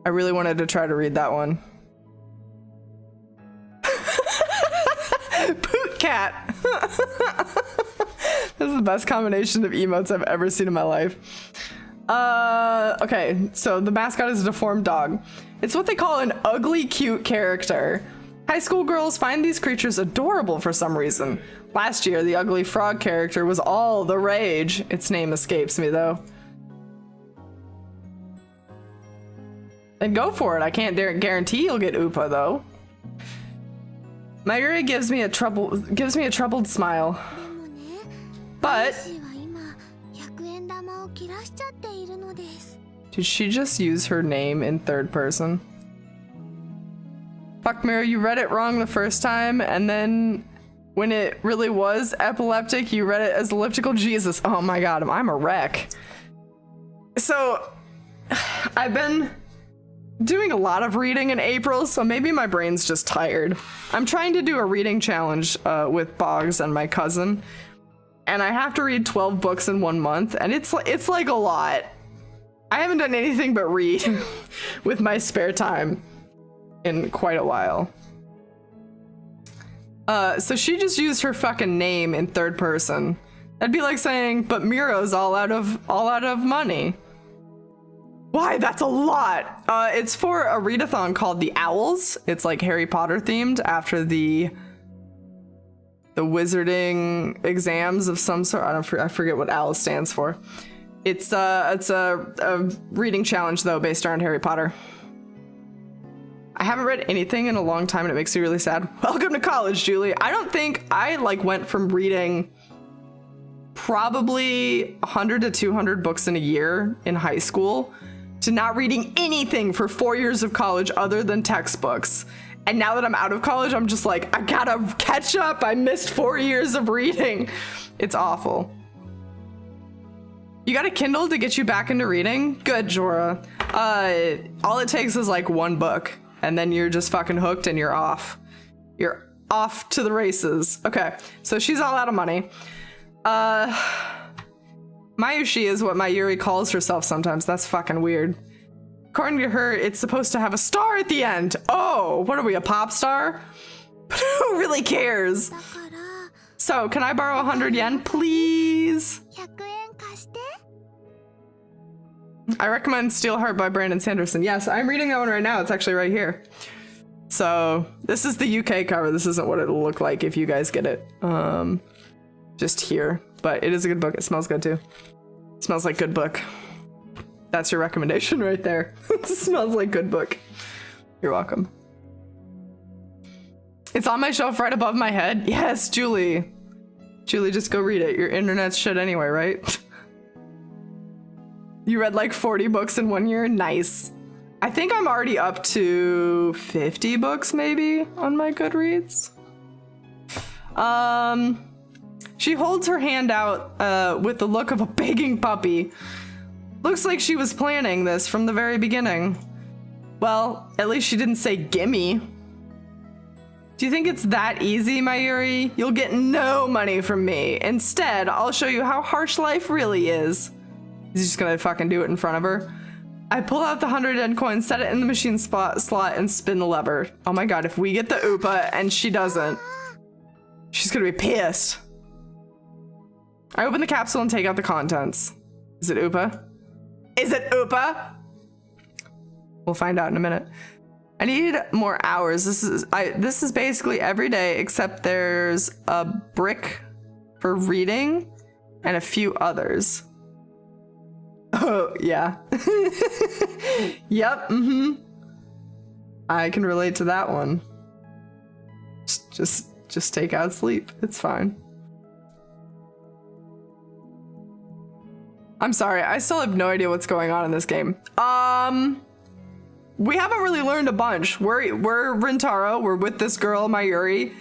I really wanted to try to read that one. Poot cat. This is the best combination of emotes I've ever seen in my life. Okay, so the mascot is a deformed dog. It's what they call an ugly cute character. High school girls find these creatures adorable for some reason. Last year, the ugly frog character was all the rage. Its name escapes me, though. Then go for it. I can't guarantee you'll get Upa, though. Mayuri gives me a troubled smile. But did she just use her name in third person? Fuck, Mary, you read it wrong the first time, and then when it really was epileptic, you read it as elliptical. Jesus. Oh my god, I'm a wreck. So, I've been doing a lot of reading in April, so maybe my brain's just tired. I'm trying to do a reading challenge with Boggs and my cousin, and I have to read 12 books in 1 month, and it's like a lot. I haven't done anything but read with my spare time in quite a while. So she just used her fucking name in third person. That'd be like saying, but Miro's all out of money. Why? That's a lot. It's for a readathon called The Owls. It's like Harry Potter themed after the wizarding exams of some sort. I forget what OWL stands for. It's a reading challenge though based around Harry Potter. I haven't read anything in a long time and it makes me really sad. Welcome to college, Julie. I don't think I went from reading probably 100 to 200 books in a year in high school to not reading anything for 4 years of college other than textbooks. And now that I'm out of college, I'm just like, I gotta catch up. I missed 4 years of reading. It's awful. You got a Kindle to get you back into reading? Good, Jorah. All it takes is like one book. And then you're just fucking hooked and you're off. You're off to the races. Okay, so she's all out of money. Mayushi is what Mayuri calls herself sometimes. That's fucking weird. According to her, it's supposed to have a star at the end. Oh, what are we, a pop star? Who really cares? So, can I borrow 100 yen, please? I recommend Steelheart by Brandon Sanderson. Yes, I'm reading that one right now. It's actually right here. So, this is the UK cover. This isn't what it'll look like if you guys get it. Just here. But it is a good book. It smells good too. It smells like good book. That's your recommendation right there. It smells like good book. You're welcome. It's on my shelf right above my head. Yes, Julie. Julie, just go read it. Your internet's shit anyway, right? You read like 40 books in 1 year? Nice. I think I'm already up to 50 books maybe on my Goodreads. She holds her hand out with the look of a begging puppy. Looks like she was planning this from the very beginning. Well, at least she didn't say gimme. Do you think it's that easy, Mayuri? You'll get no money from me. Instead, I'll show you how harsh life really is. He's just gonna fucking do it in front of her. I pull out the 100-yen coin, set it in the machine slot, and spin the lever. Oh my god, if we get the Upa and she doesn't, she's gonna be pissed. I open the capsule and take out the contents. Is it Upa? Is it Upa? We'll find out in a minute. I need more hours. This is basically every day, except there's a brick for reading and a few others. Oh, yeah. Yep, I can relate to that one. Just take out sleep. It's fine. I'm sorry, I still have no idea what's going on in this game. We haven't really learned a bunch. We're Rintaro, we're with this girl, Mayuri.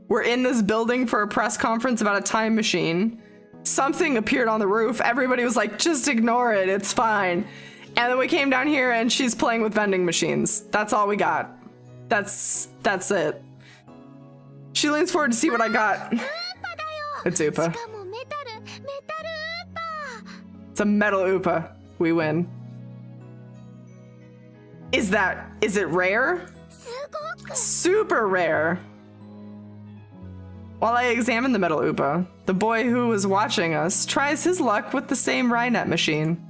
We're in this building for a press conference about a time machine. Something appeared on the roof. Everybody was like, just ignore it, it's fine. And then we came down here and she's playing with vending machines. That's all we got. That's it. She leans forward to see what I got. It's Upa. It's a metal Upa. We win. Is it rare? Super rare. While I examine the metal Upa, the boy who was watching us tries his luck with the same Rynet machine.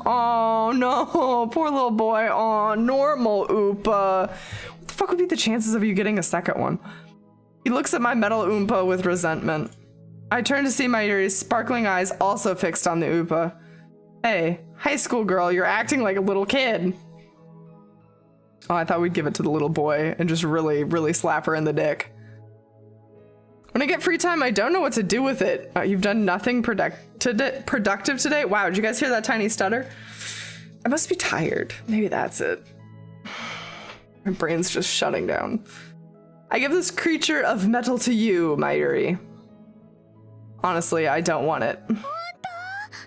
Oh no, poor little boy. Oh, normal Upa. What the fuck would be the chances of you getting a second one? He looks at my metal Oompa with resentment. I turn to see Mayuri's sparkling eyes also fixed on the Upa. Hey, high school girl, you're acting like a little kid. Oh, I thought we'd give it to the little boy and just really, really slap her in the dick. When I get free time, I don't know what to do with it. You've done nothing productive today? Wow, did you guys hear that tiny stutter? I must be tired. Maybe that's it. My brain's just shutting down. I give this creature of metal to you, Mayuri. Honestly, I don't want it.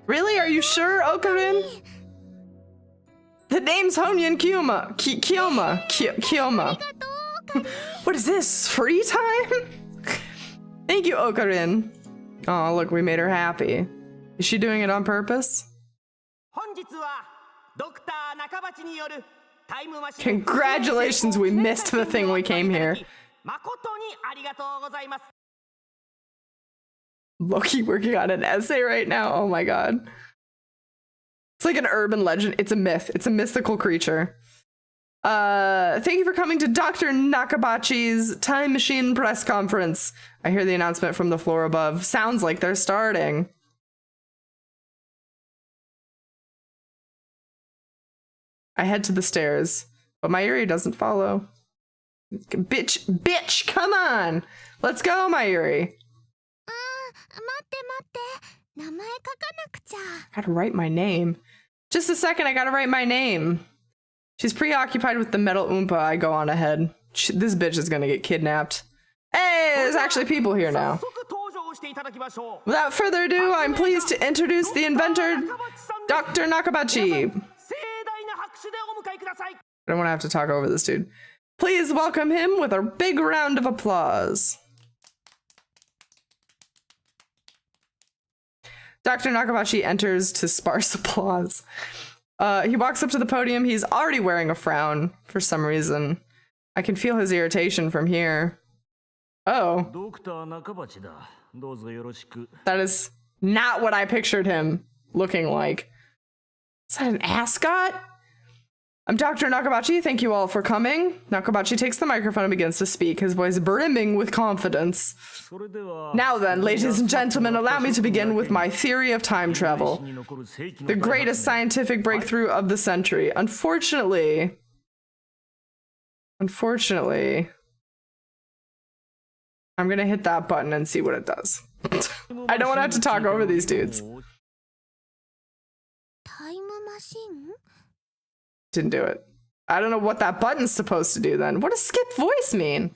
Really? Are you sure, Okarin? The name's Honyan Kyoma. Kyoma. What is this? Free time? Thank you, Okarin. Oh, look, we made her happy. Is she doing it on purpose? Congratulations, we missed the thing we came here. Loki working on an essay right now. Oh my god. It's like an urban legend. It's a myth. It's a mythical creature. Thank you for coming to Dr. Nakabachi's time machine press conference. I hear the announcement from the floor above. Sounds like they're starting. I head to the stairs, but Mayuri doesn't follow. Bitch, come on. Let's go, Mayuri. Gotta write my name. Just a second, I gotta write my name. She's preoccupied with the metal Oompa. I go on ahead. This bitch is gonna get kidnapped. Hey, there's actually people here now. Without further ado, I'm pleased to introduce the inventor, Dr. Nakabachi. I don't want to have to talk over this dude. Please welcome him with a big round of applause. Dr. Nakabachi enters to sparse applause. He walks up to the podium. He's already wearing a frown for some reason. I can feel his irritation from here. Oh. That is not what I pictured him looking like. Is that an ascot? I'm Dr. Nakabachi. Thank you all for coming. Nakabachi takes the microphone and begins to speak, his voice brimming with confidence. Now then, ladies and gentlemen, allow me to begin with my theory of time travel. The greatest scientific breakthrough of the century. Unfortunately, Unfortunately, I'm gonna hit that button and see what it does. I don't want to have to talk over these dudes. Didn't do it. I don't know what that button's supposed to do then. What does skip voice mean?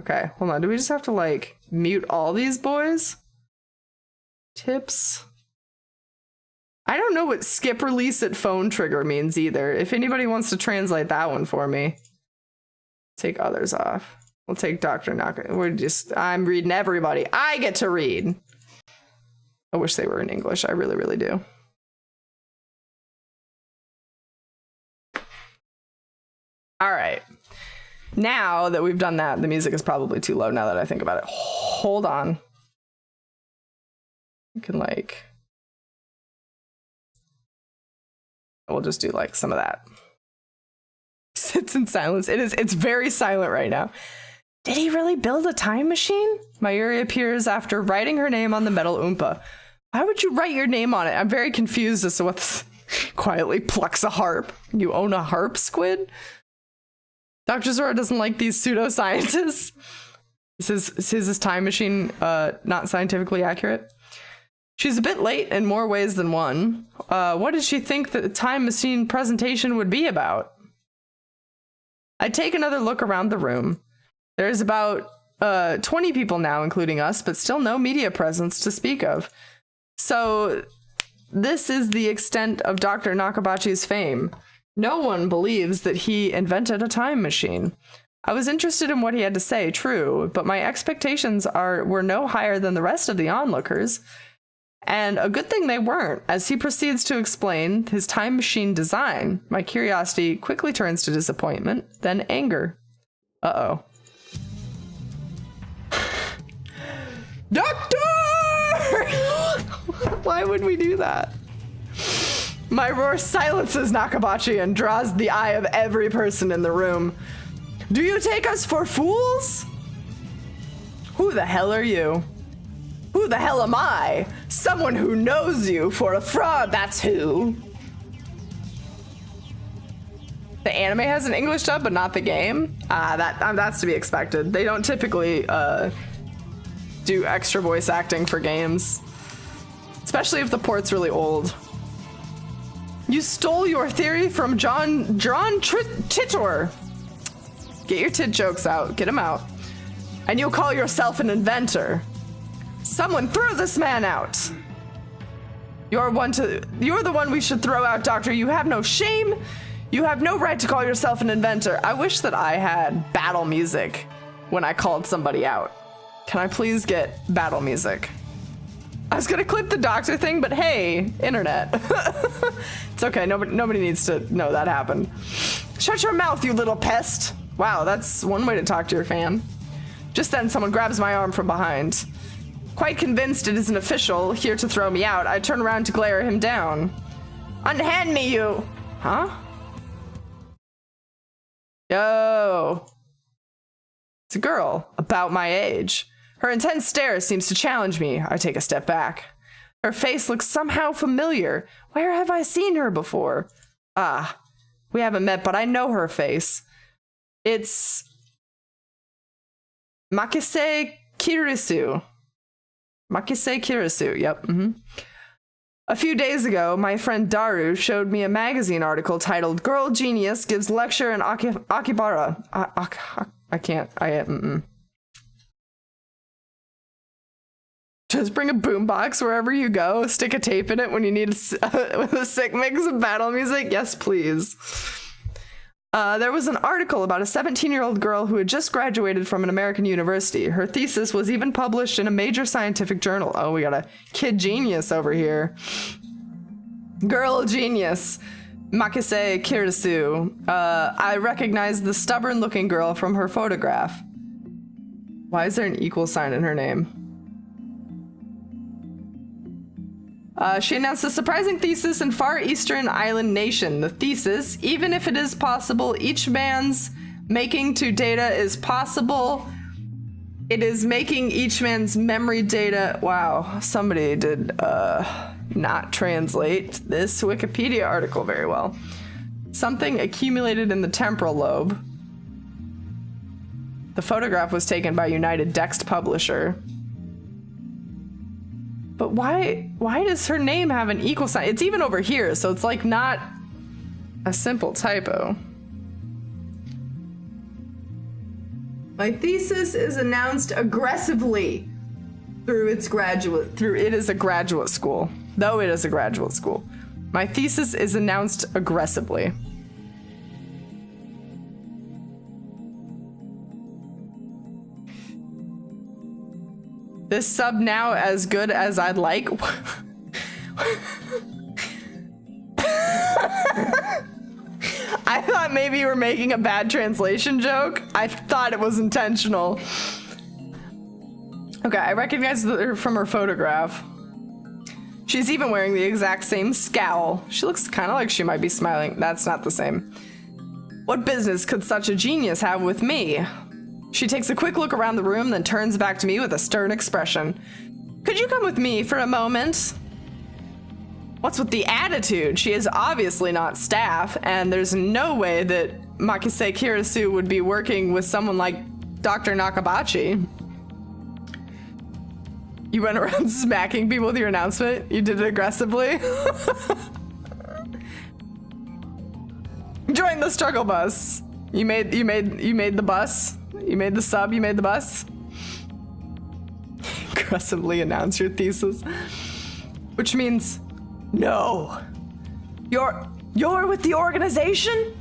Okay, hold on. Do we just have to like mute all these boys? Tips. I don't know what skip release at phone trigger means either. If anybody wants to translate that one for me. Take others off. We'll take Dr. Naka. I'm reading everybody. I get to read. I wish they were in English. I really, really do. All right. Now that we've done that, the music is probably too low now that I think about it. Hold on. You can like... We'll just do like some of that. Sits in silence. It's very silent right now. Did he really build a time machine? Mayuri appears after writing her name on the metal oompa. Why would you write your name on it? I'm very confused as to what's... Quietly plucks a harp. You own a harp, Squid? Dr. Zora doesn't like these pseudoscientists. Is his time machine not scientifically accurate? She's a bit late in more ways than one. What did she think the time machine presentation would be about? I take another look around the room. There's about 20 people now, including us, but still no media presence to speak of. So this is the extent of Dr. Nakabachi's fame. No one believes that he invented a time machine. I was interested in what he had to say, true, but my expectations were no higher than the rest of the onlookers. And a good thing they weren't. As he proceeds to explain his time machine design, my curiosity quickly turns to disappointment, then anger. Uh-oh. Doctor! Why would we do that? My roar silences Nakabachi and draws the eye of every person in the room. Do you take us for fools? Who the hell are you? Who the hell am I? Someone who knows you for a fraud, that's who. The anime has an English dub, but not the game? That's to be expected. They don't typically do extra voice acting for games. Especially if the port's really old. You stole your theory from John Titor. Get your tit jokes out. Get them out. And you'll call yourself an inventor. Someone throw this man out. You're the one we should throw out, Doctor. You have no shame. You have no right to call yourself an inventor. I wish that I had battle music when I called somebody out. Can I please get battle music? I was gonna clip the doctor thing, but hey, internet. It's okay, nobody needs to know that happened. Shut your mouth, you little pest. Wow, that's one way to talk to your fan. Just then, someone grabs my arm from behind. Quite convinced it is an official here to throw me out, I turn around to glare him down. Unhand me, you! Huh? Yo! It's a girl, about my age. Her intense stare seems to challenge me. I take a step back. Her face looks somehow familiar. Where have I seen her before? Ah, we haven't met, but I know her face. It's... Makise Kirisu. Makise Kirisu, yep. A few days ago, my friend Daru showed me a magazine article titled Girl Genius Gives Lecture in Akibara. I can't. Just bring a boombox wherever you go. Stick a tape in it when you need a sick mix of battle music. Yes, please. There was an article about a 17-year-old girl who had just graduated from an American university. Her thesis was even published in a major scientific journal. Oh, we got a kid genius over here. Girl genius. Makise Kirisu. I recognize the stubborn-looking girl from her photograph. Why is there an equal sign in her name? She announced a surprising thesis in Far Eastern Island Nation. The thesis, even if it is possible, each man's making to data is possible. It is making each man's memory data. Wow, somebody did not translate this Wikipedia article very well. Something accumulated in the temporal lobe. The photograph was taken by United Dext Publisher. But why does her name have an equal sign? It's even over here, so it's like not a simple typo. My thesis is announced aggressively through it is a graduate school. Though it is a graduate school. My thesis is announced aggressively. This sub now as good as I'd like. I thought maybe you were making a bad translation joke. I thought it was intentional. Okay, I recognize her from her photograph. She's even wearing the exact same scowl. She looks kind of like she might be smiling. That's not the same. What business could such a genius have with me? She takes a quick look around the room, then turns back to me with a stern expression. Could you come with me for a moment? What's with the attitude? She is obviously not staff, and there's no way that Makise Kirisu would be working with someone like Dr. Nakabachi. You went around smacking people with your announcement? You did it aggressively? Join the struggle bus. You made the bus? You made the sub, you made the bus? Aggressively announce your thesis. Which means, no. You're with the organization?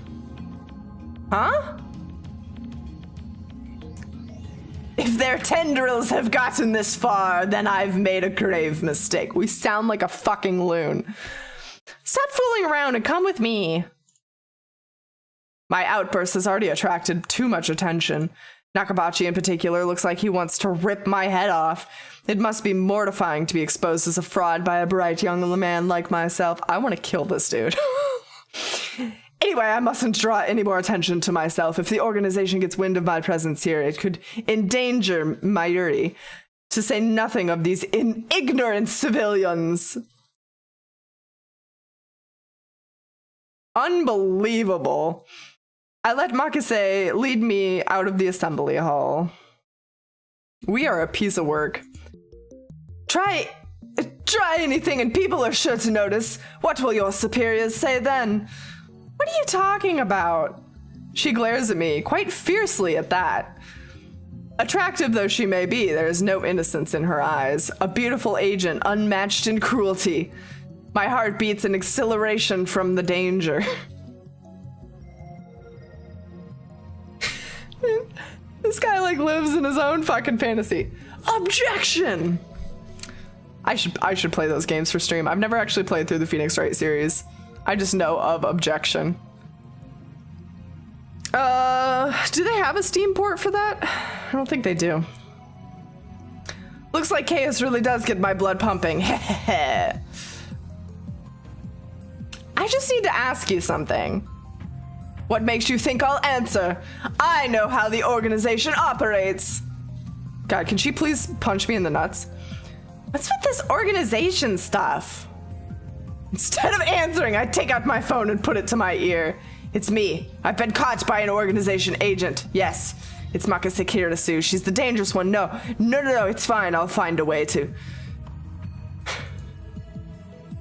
Huh? If their tendrils have gotten this far, then I've made a grave mistake. We sound like a fucking loon. Stop fooling around and come with me. My outburst has already attracted too much attention. Nakabachi in particular looks like he wants to rip my head off. It must be mortifying to be exposed as a fraud by a bright young man like myself. I want to kill this dude. Anyway, I mustn't draw any more attention to myself. If the organization gets wind of my presence here, it could endanger Mayuri, to say nothing of these ignorant civilians. Unbelievable. I let Makise lead me out of the assembly hall. We are a piece of work. Try anything and people are sure to notice. What will your superiors say then? What are you talking about? She glares at me, quite fiercely at that. Attractive though she may be, there is no innocence in her eyes. A beautiful agent, unmatched in cruelty. My heart beats in exhilaration from the danger. This guy like lives in his own fucking fantasy. Objection! I should play those games for stream. I've never actually played through the Phoenix Wright series. I just know of Objection. Do they have a Steam port for that? I don't think they do. Looks like Chaos really does get my blood pumping. I just need to ask you something. What makes you think I'll answer? I know how the organization operates. God, can she please punch me in the nuts? What's with this organization stuff? Instead of answering, I take out my phone and put it to my ear. It's me. I've been caught by an organization agent. Yes, it's Makise Kirisu. She's the dangerous one. No, it's fine. I'll find a way to.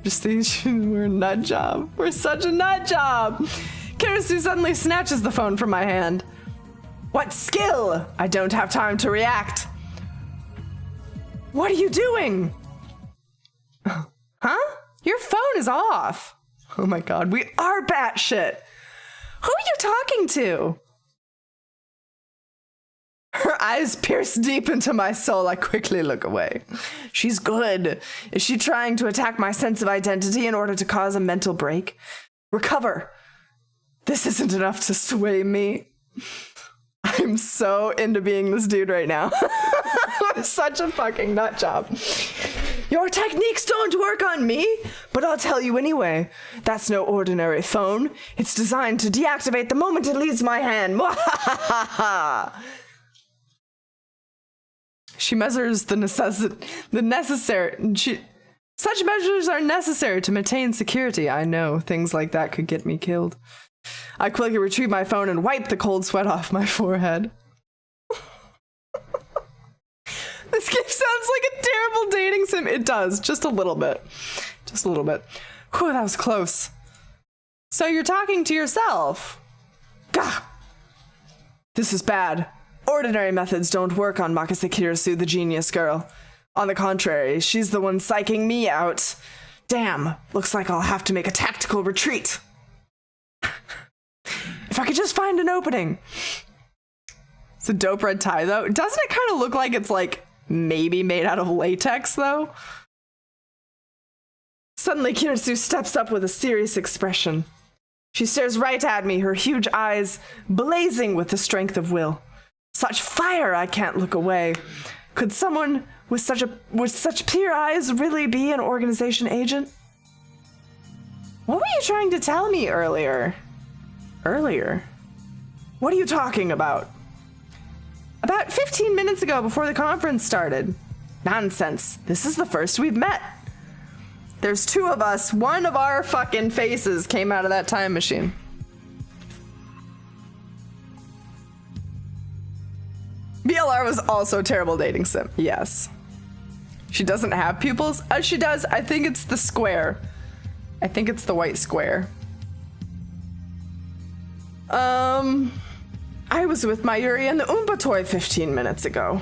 Just think we're a nut job. We're such a nut job. Kirisu suddenly snatches the phone from my hand. What skill? I don't have time to react. What are you doing? Huh? Your phone is off. Oh my god, we are batshit. Who are you talking to? Her eyes pierce deep into my soul. I quickly look away. She's good. Is she trying to attack my sense of identity in order to cause a mental break? Recover. This isn't enough to sway me. I'm so into being this dude right now. I'm such a fucking nut job. Your techniques don't work on me, but I'll tell you anyway. That's no ordinary phone. It's designed to deactivate the moment it leaves my hand. She measures such measures are necessary to maintain security. I know, things like that could get me killed. I quickly retrieve my phone and wipe the cold sweat off my forehead. This game sounds like a terrible dating sim. It does, just a little bit. Just a little bit. Whew, that was close. So you're talking to yourself. Gah! This is bad. Ordinary methods don't work on Makase Kirisu, the genius girl. On the contrary, she's the one psyching me out. Damn, looks like I'll have to make a tactical retreat. If I could just find an opening. It's a dope red tie, though. Doesn't it kind of look like it's, like, maybe made out of latex, though? Suddenly, Kirisu steps up with a serious expression. She stares right at me, her huge eyes blazing with the strength of will. Such fire, I can't look away. Could someone with such pure eyes really be an organization agent? What were you trying to tell me earlier? Earlier? What are you talking about? About 15 minutes ago, before the conference started. Nonsense. This is the first we've met. There's two of us. One of our fucking faces came out of that time machine. BLR was also a terrible dating sim. Yes. She doesn't have pupils. She does. I think it's the square. I think it's the white square. I was with Mayuri and the Oompa toy 15 minutes ago.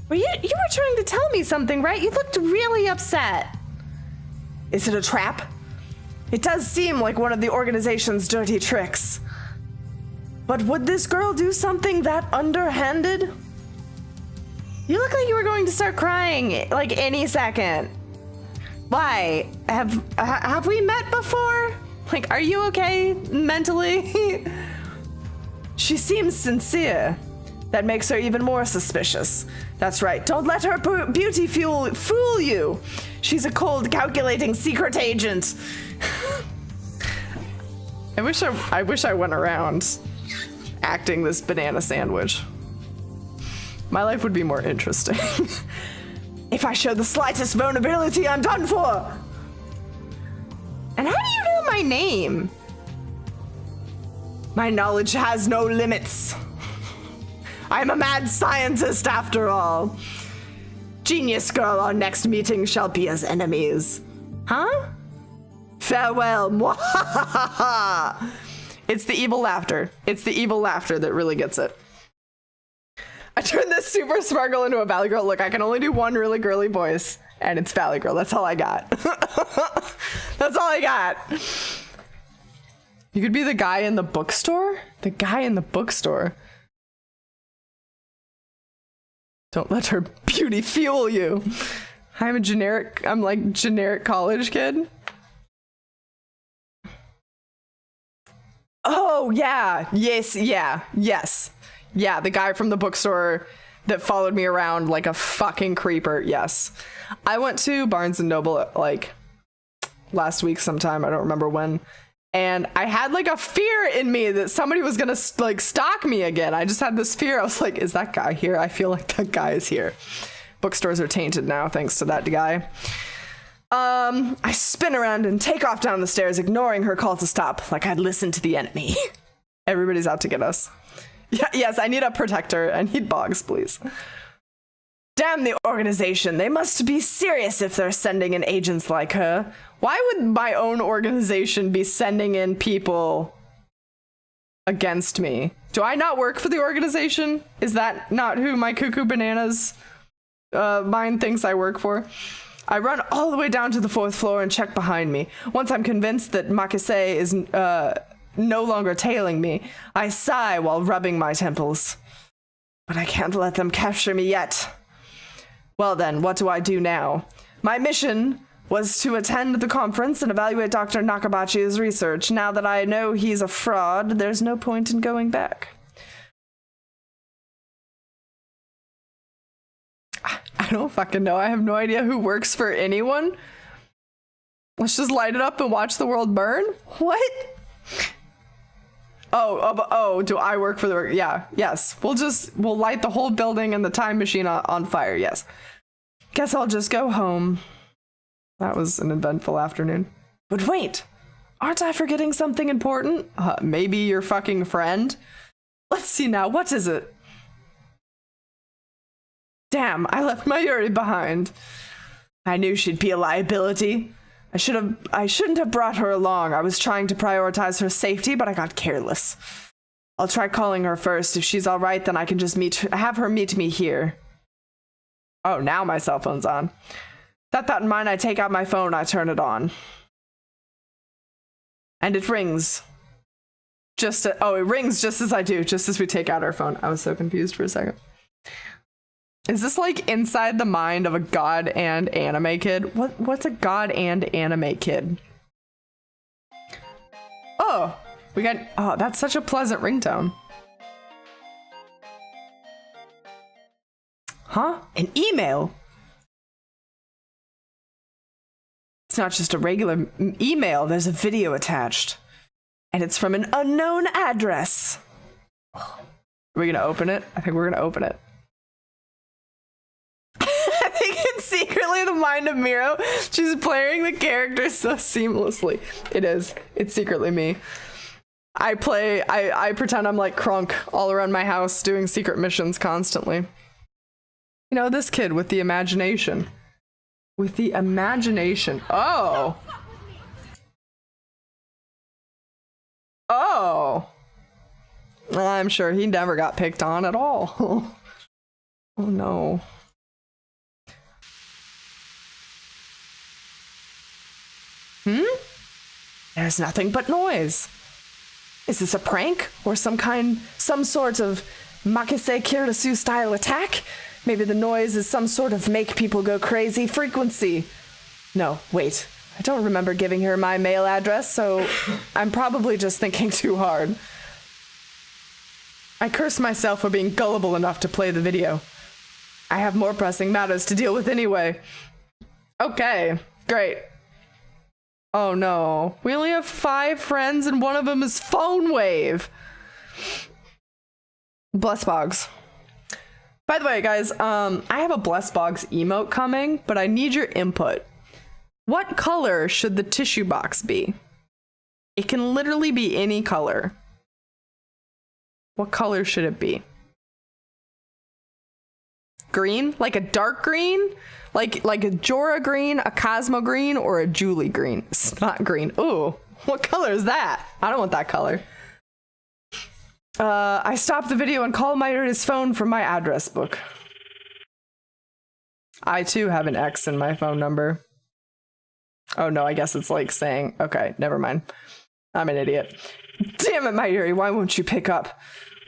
Well, you were trying to tell me something, right? You looked really upset. Is it a trap? It does seem like one of the organization's dirty tricks. But would this girl do something that underhanded? You look like you were going to start crying, like, any second. Why? Have we met before? Like, are you okay mentally? She seems sincere. That makes her even more suspicious. That's right. Don't let her beauty fool you. She's a cold, calculating secret agent. I wish I went around acting this banana sandwich. My life would be more interesting. If I show the slightest vulnerability, I'm done for. And how do you know my name? My knowledge has no limits. I'm a mad scientist after all. Genius girl, our next meeting shall be as enemies. Huh? Farewell. It's the evil laughter. It's the evil laughter that really gets it. I turned this super smart into a Valley Girl. Look, I can only do one really girly voice, and it's Valley Girl. That's all I got. That's all I got. You could be the guy in the bookstore? The guy in the bookstore. Don't let her beauty fuel you. I'm like generic college kid. Oh, yeah. Yes, yeah. Yes. Yeah, the guy from the bookstore that followed me around like a fucking creeper. Yes. I went to Barnes & Noble like last week sometime. I don't remember when. And I had like a fear in me that somebody was gonna like stalk me again. I just had this fear. I was like, is that guy here? I feel like that guy is here. Bookstores are tainted now thanks to that guy. I spin around and take off down the stairs, ignoring her call to stop, like I'd listened to the enemy. Everybody's out to get us. Yeah, yes, I need a protector. I need Boggs, please. Damn the organization. They must be serious if they're sending in agents like her. Why would my own organization be sending in people against me? Do I not work for the organization? Is that not who my cuckoo bananas mind thinks I work for? I run all the way down to the 4th floor and check behind me. Once I'm convinced that Makase is no longer tailing me, I sigh while rubbing my temples. But I can't let them capture me yet. Well then, what do I do now? My mission was to attend the conference and evaluate Dr. Nakabachi's research. Now that I know he's a fraud, there's no point in going back. I don't fucking know. I have no idea who works for anyone. Let's just light it up and watch the world burn? What? Oh, do I work for the... Yeah, yes. We'll light the whole building and the time machine on fire, yes. Guess I'll just go home. That was an eventful afternoon. But wait, aren't I forgetting something important? Maybe your fucking friend? Let's see now, what is it? Damn, I left Mayuri behind. I knew she'd be a liability. I shouldn't have brought her along. I was trying to prioritize her safety, but I got careless. I'll try calling her first. If she's all right, then I can just have her meet me here. Oh, now my cell phone's on. That thought in mind, I take out my phone, I turn it on. And it rings. It rings just as I do, just as we take out our phone. I was so confused for a second. Is this like inside the mind of a god and anime kid? What's a god and anime kid? Oh, that's such a pleasant ringtone. Huh? An email? It's not just a regular email, there's a video attached. And it's from an unknown address. Are we gonna open it? I think we're gonna open it. I think it's secretly the mind of Miro. She's playing the character so seamlessly. It is. It's secretly me. I pretend I'm like Krunk all around my house doing secret missions constantly. You know, this kid with the imagination. With the imagination. Oh. Oh. I'm sure he never got picked on at all. Oh no. There's nothing but noise. Is this a prank or some sort of Makise Kirisu style attack? Maybe the noise is some sort of make people go crazy frequency. No, wait. I don't remember giving her my mail address, so I'm probably just thinking too hard. I curse myself for being gullible enough to play the video. I have more pressing matters to deal with anyway. Okay, great. Oh no, we only have 5 friends and one of them is Phone Wave. Bless Boggs. By the way, guys, I have a Bless Boggs emote coming, but I need your input. What color should the tissue box be? It can literally be any color. What color should it be? Green? Like a dark green? Like a Jorah green, a Cosmo green, or a Julie green? Snot green. Ooh, what color is that? I don't want that color. I stopped the video and called Mayuri's phone from my address book. I too have an X in my phone number. Oh no, I guess it's like saying, okay, never mind. I'm an idiot. Damn it, Mayuri, why won't you pick up?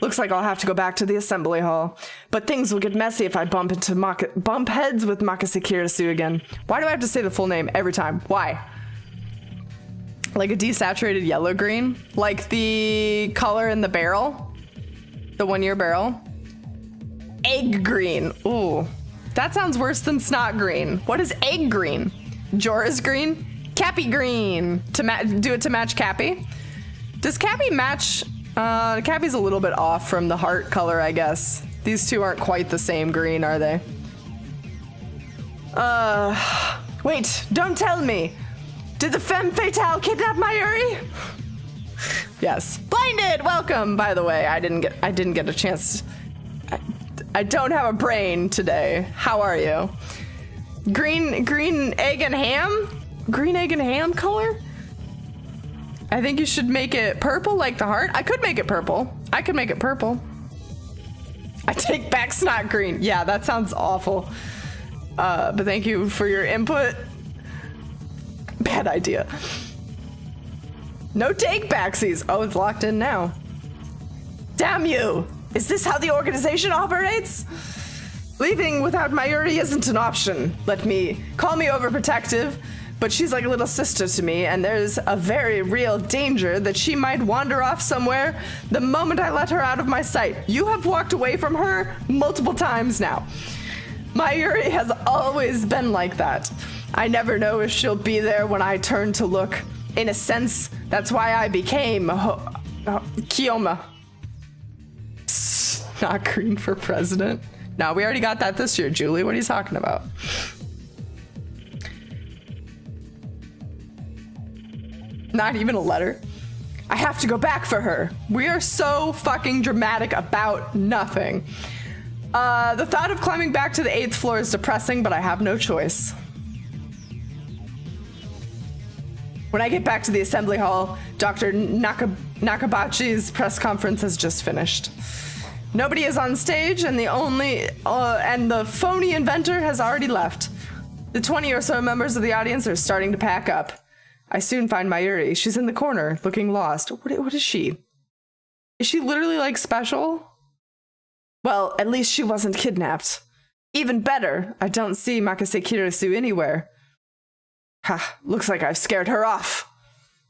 Looks like I'll have to go back to the assembly hall. But things will get messy if I bump heads with Makise Kirisu again. Why do I have to say the full name every time? Why? Like a desaturated yellow green? Like the color in the barrel? The 1-year barrel? Egg green. Ooh. That sounds worse than snot green. What is egg green? Jorah's green? Cappy green. Do it to match Cappy? Does Cappy match... Cappy's a little bit off from the heart color, I guess. These two aren't quite the same green, are they? Wait, don't tell me! Did the femme fatale kidnap Mayuri? Yes. Blinded! Welcome, by the way. I didn't get a chance. I don't have a brain today. How are you? Green egg and ham? Green egg and ham color? I think you should make it purple like the heart. I could make it purple. I take back snot green. Yeah, that sounds awful. But thank you for your input. Bad idea. No take backsies. Oh, it's locked in now. Damn you! Is this how the organization operates? Leaving without Mayuri isn't an option. Call me overprotective, but she's like a little sister to me, and there's a very real danger that she might wander off somewhere the moment I let her out of my sight. You have walked away from her multiple times now. Mayuri has always been like that. I never know if she'll be there when I turn to look. In a sense, that's why I became Kiyoma. Not green for president. No, we already got that this year, Julie. What are you talking about? Not even a letter. I have to go back for her. We are so fucking dramatic about nothing. The thought of climbing back to the 8th floor is depressing, but I have no choice. When I get back to the assembly hall, Dr. Nakabachi's press conference has just finished. Nobody is on stage, and the phony inventor has already left. The 20 or so members of the audience are starting to pack up. I soon find Mayuri. She's in the corner, looking lost. What is she? Is she literally, like, special? Well, at least she wasn't kidnapped. Even better, I don't see Makase Kirisu anywhere. Ha, looks like I've scared her off.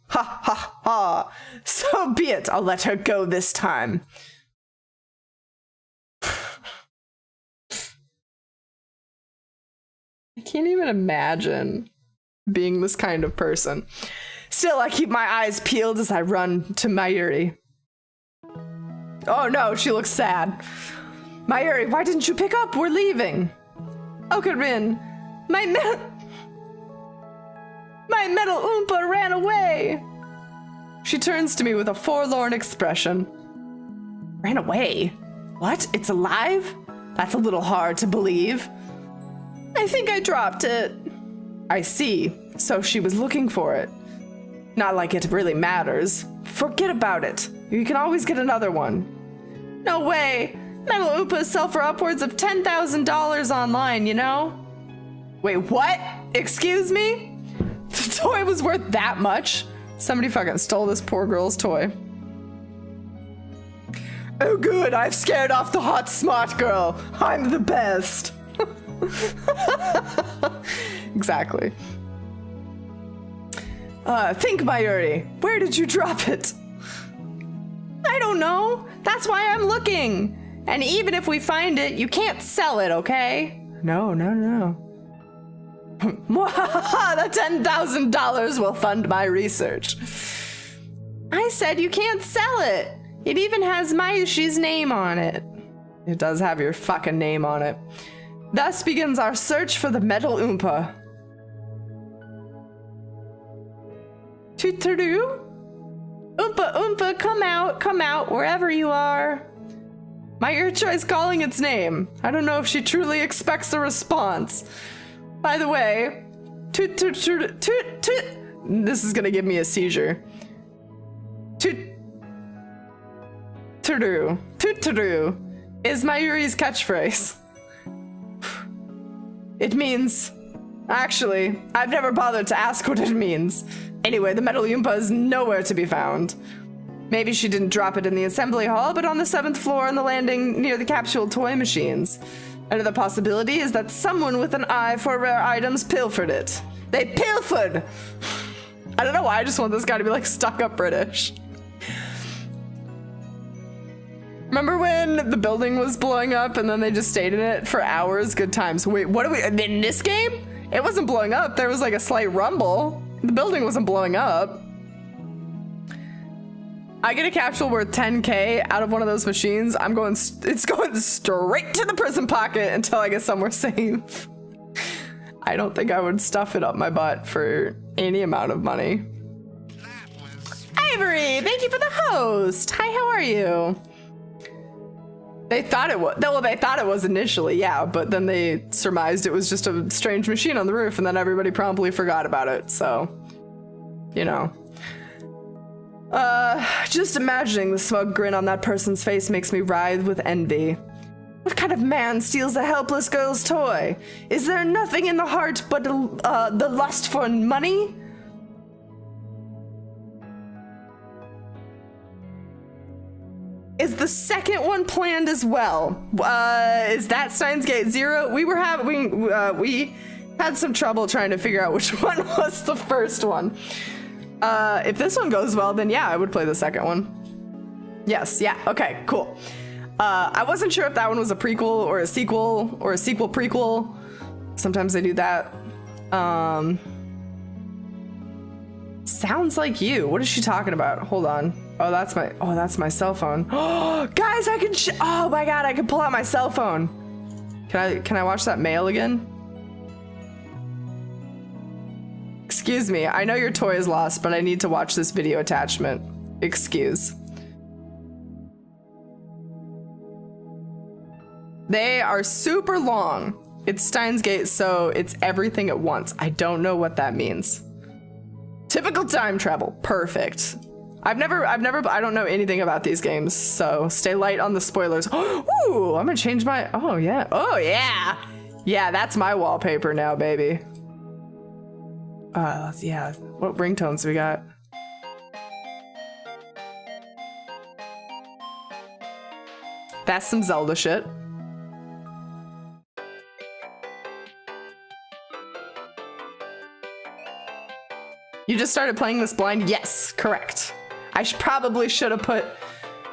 Ha ha ha. So be it, I'll let her go this time. I can't even imagine being this kind of person. Still, I keep my eyes peeled as I run to Mayuri. Oh no, she looks sad. Mayuri, why didn't you pick up? We're leaving. Okarin, my metal Oompa ran away. She turns to me with a forlorn expression. Ran away? What? It's alive? That's a little hard to believe. I think I dropped it. I see. So she was looking for it. Not like it really matters. Forget about it. You can always get another one. No way. Metal Oompas sell for upwards of $10,000 online, you know? Wait, what? Excuse me? The toy was worth that much? Somebody fucking stole this poor girl's toy. Oh good, I've scared off the hot smart girl. I'm the best. Exactly. Think, Mayuri. Where did you drop it? I don't know. That's why I'm looking. And even if we find it, you can't sell it, okay? No. The $10,000 will fund my research. I said you can't sell it. It even has Mayushi's name on it. It does have your fucking name on it. Thus begins our search for the Metal Oompa. Toot-toot-doo? Oompa Oompa, come out, wherever you are. My ear tries calling its name. I don't know if she truly expects a response. By the way, toot toot toot toot toot. This is gonna give me a seizure. Toot toot toot toot is Mayuri's catchphrase. It means, actually, I've never bothered to ask what it means. Anyway, the Metal Oompa is nowhere to be found. Maybe she didn't drop it in the assembly hall, but on the 7th floor on the landing near the capsule toy machines. Another possibility is that someone with an eye for rare items pilfered it. They pilfered! I don't know why, I just want this guy to be like stuck up British. Remember when the building was blowing up and then they just stayed in it for hours? Good times. Wait, what are we, in this game? It wasn't blowing up, there was like a slight rumble. The building wasn't blowing up. I get a capsule worth 10K out of one of those machines, it's going straight to the prison pocket until I get somewhere safe. I don't think I would stuff it up my butt for any amount of money. Ivory, thank you for the host. Hi, how are you? They thought it was, well, they thought it was initially, yeah, but then they surmised it was just a strange machine on the roof, and then everybody promptly forgot about it, so, you know. Just imagining the smug grin on that person's face makes me writhe with envy. What kind of man steals a helpless girl's toy? Is there nothing in the heart but the lust for money? Is the second one planned as well? Is that Steins Gate 0? We had some trouble trying to figure out which one was the first one. If this one goes well, then yeah, I would play the second one. Yes, yeah, okay, cool. I wasn't sure if that one was a prequel or a sequel prequel. Sometimes they do that. Sounds like you. What is she talking about? Hold on. Oh, that's my cell phone. Oh, guys, oh my God, I can pull out my cell phone. Can I watch that mail again? Excuse me, I know your toy is lost, but I need to watch this video attachment. Excuse. They are super long. It's Steins Gate, so it's everything at once. I don't know what that means. Typical time travel. Perfect. I don't know anything about these games, so stay light on the spoilers. Ooh, I'm gonna change my, oh yeah. Oh yeah. Yeah, that's my wallpaper now, baby. Yeah, what ringtones we got? That's some Zelda shit. You just started playing this blind? Yes, correct. I probably should have put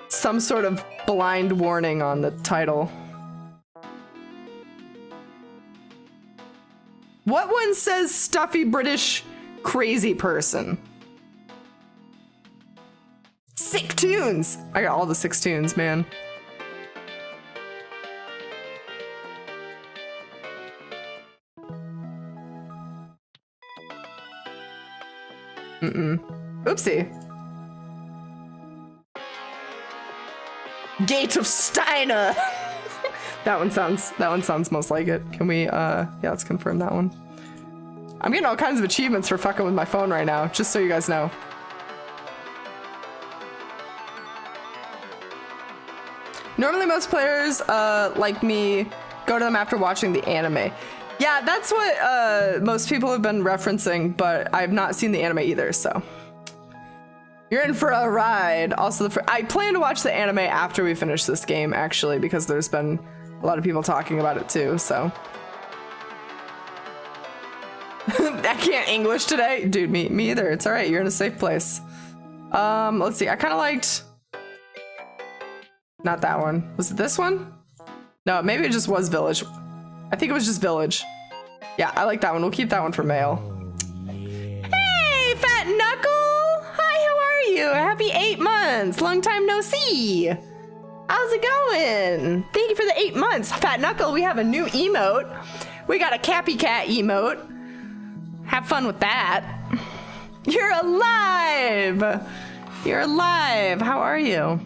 some sort of blind warning on the title. What one says stuffy British crazy person? Sick tunes! I got all the 6 tunes, man. Oopsie. Gate of Steiner. that one sounds most like it. Can we yeah, let's confirm that one. I'm getting all kinds of achievements for fucking with my phone right now, just so you guys know. Normally most players like me go to them after watching the anime. Yeah, that's what most people have been referencing, but I've not seen the anime either, so. You're in for a ride. Also, I plan to watch the anime after we finish this game, actually, because there's been a lot of people talking about it too, so. I can't English today. Dude, me either. It's all right. You're in a safe place. Let's see. I kind of liked... Not that one. Was it this one? No, maybe it just was Village. I think it was just Village. Yeah, I like that one. We'll keep that one for mail. Hey, Fat Knuckle! Hi, how are you? Happy 8 months. Long time no see. How's it going? Thank you for the 8 months. Fat Knuckle, we have a new emote. We got a Cappy Cat emote. Have fun with that. You're alive! You're alive. How are you?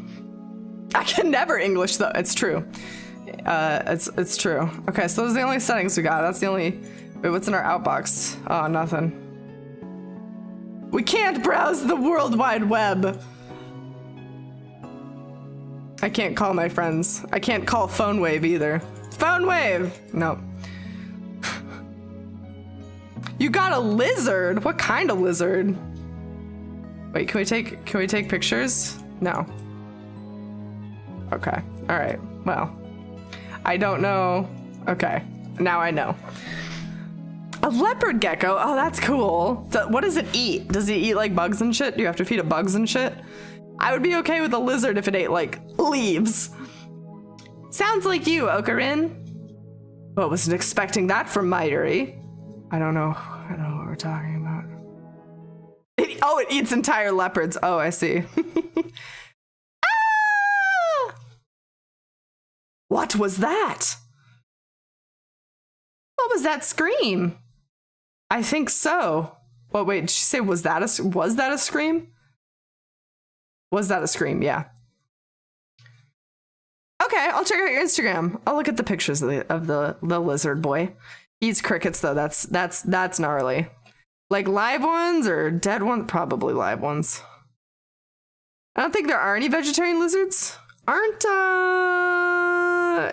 I can never English though. It's true. It's true. Okay, so those are the only settings we got. That's the only... Wait, what's in our outbox? Oh, nothing. We can't browse the World Wide Web. I can't call my friends. I can't call Phone Wave either. Phone Wave! No. You got a lizard? What kind of lizard? Wait, can we take pictures? No. Okay. All right. Well, I don't know. Okay. Now I know. A leopard gecko? Oh, that's cool. What does it eat? Does it eat like bugs and shit? Do you have to feed it bugs and shit? I would be okay with a lizard if it ate like leaves. Sounds like you, Okarin. Well, wasn't expecting that from Mayuri. I don't know what we're talking about. It eats entire leopards. Oh, I see. Ah! What was that? What was that scream? I think so. Well, wait, did she say was that a scream? Was that a scream? Yeah. Okay, I'll check out your Instagram. I'll look at the pictures of the lizard boy. He eats crickets though. That's gnarly. Like live ones or dead ones? Probably live ones. I don't think there are any vegetarian lizards. Aren't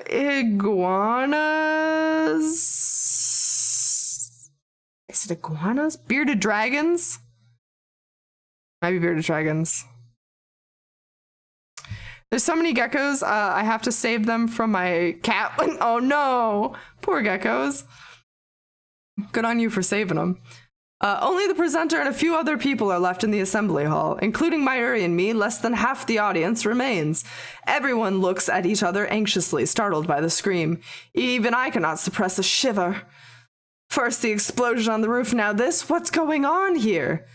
iguanas? Is it iguanas? Bearded dragons? Might be bearded dragons. There's so many geckos, I have to save them from my cat. Oh no, poor geckos. Good on you for saving them. Only the presenter and a few other people are left in the assembly hall, including Mayuri and me. Less than half the audience remains. Everyone looks at each other anxiously, startled by the scream. Even I cannot suppress a shiver. First the explosion on the roof, now this. What's going on here?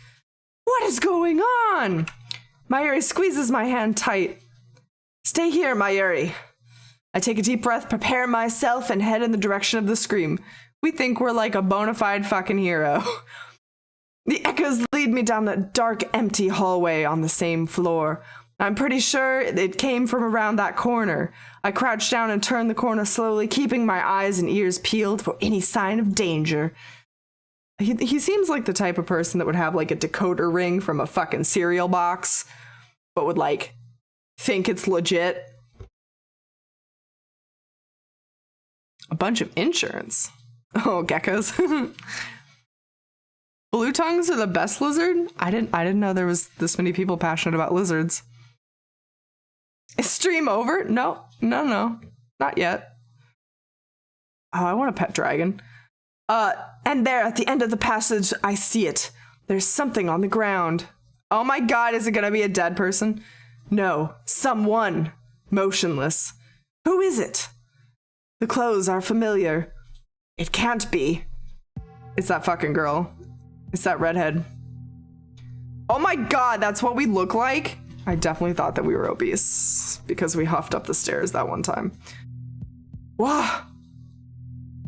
What is going on? Mayuri squeezes my hand tight. Stay here, Mayuri. I take a deep breath, prepare myself, and head in the direction of the scream. We think we're like a bona fide fucking hero. The echoes lead me down that dark, empty hallway on the same floor. I'm pretty sure it came from around that corner. I crouched down and turned the corner slowly, keeping my eyes and ears peeled for any sign of danger. He seems like the type of person that would have like a decoder ring from a fucking cereal box, but would like think it's legit. A bunch of insurance. Oh, geckos. Blue tongues are the best lizard? I didn't know there was this many people passionate about lizards. Is stream over? No, not yet. Oh, I want a pet dragon. And there at the end of the passage, I see it. There's something on the ground. Oh my god, is it gonna be a dead person? No, someone. Motionless. Who is it? The clothes are familiar. It can't be. It's that fucking girl. It's that redhead. Oh my god, that's what we look like? I definitely thought that we were obese because we huffed up the stairs that one time. Wah!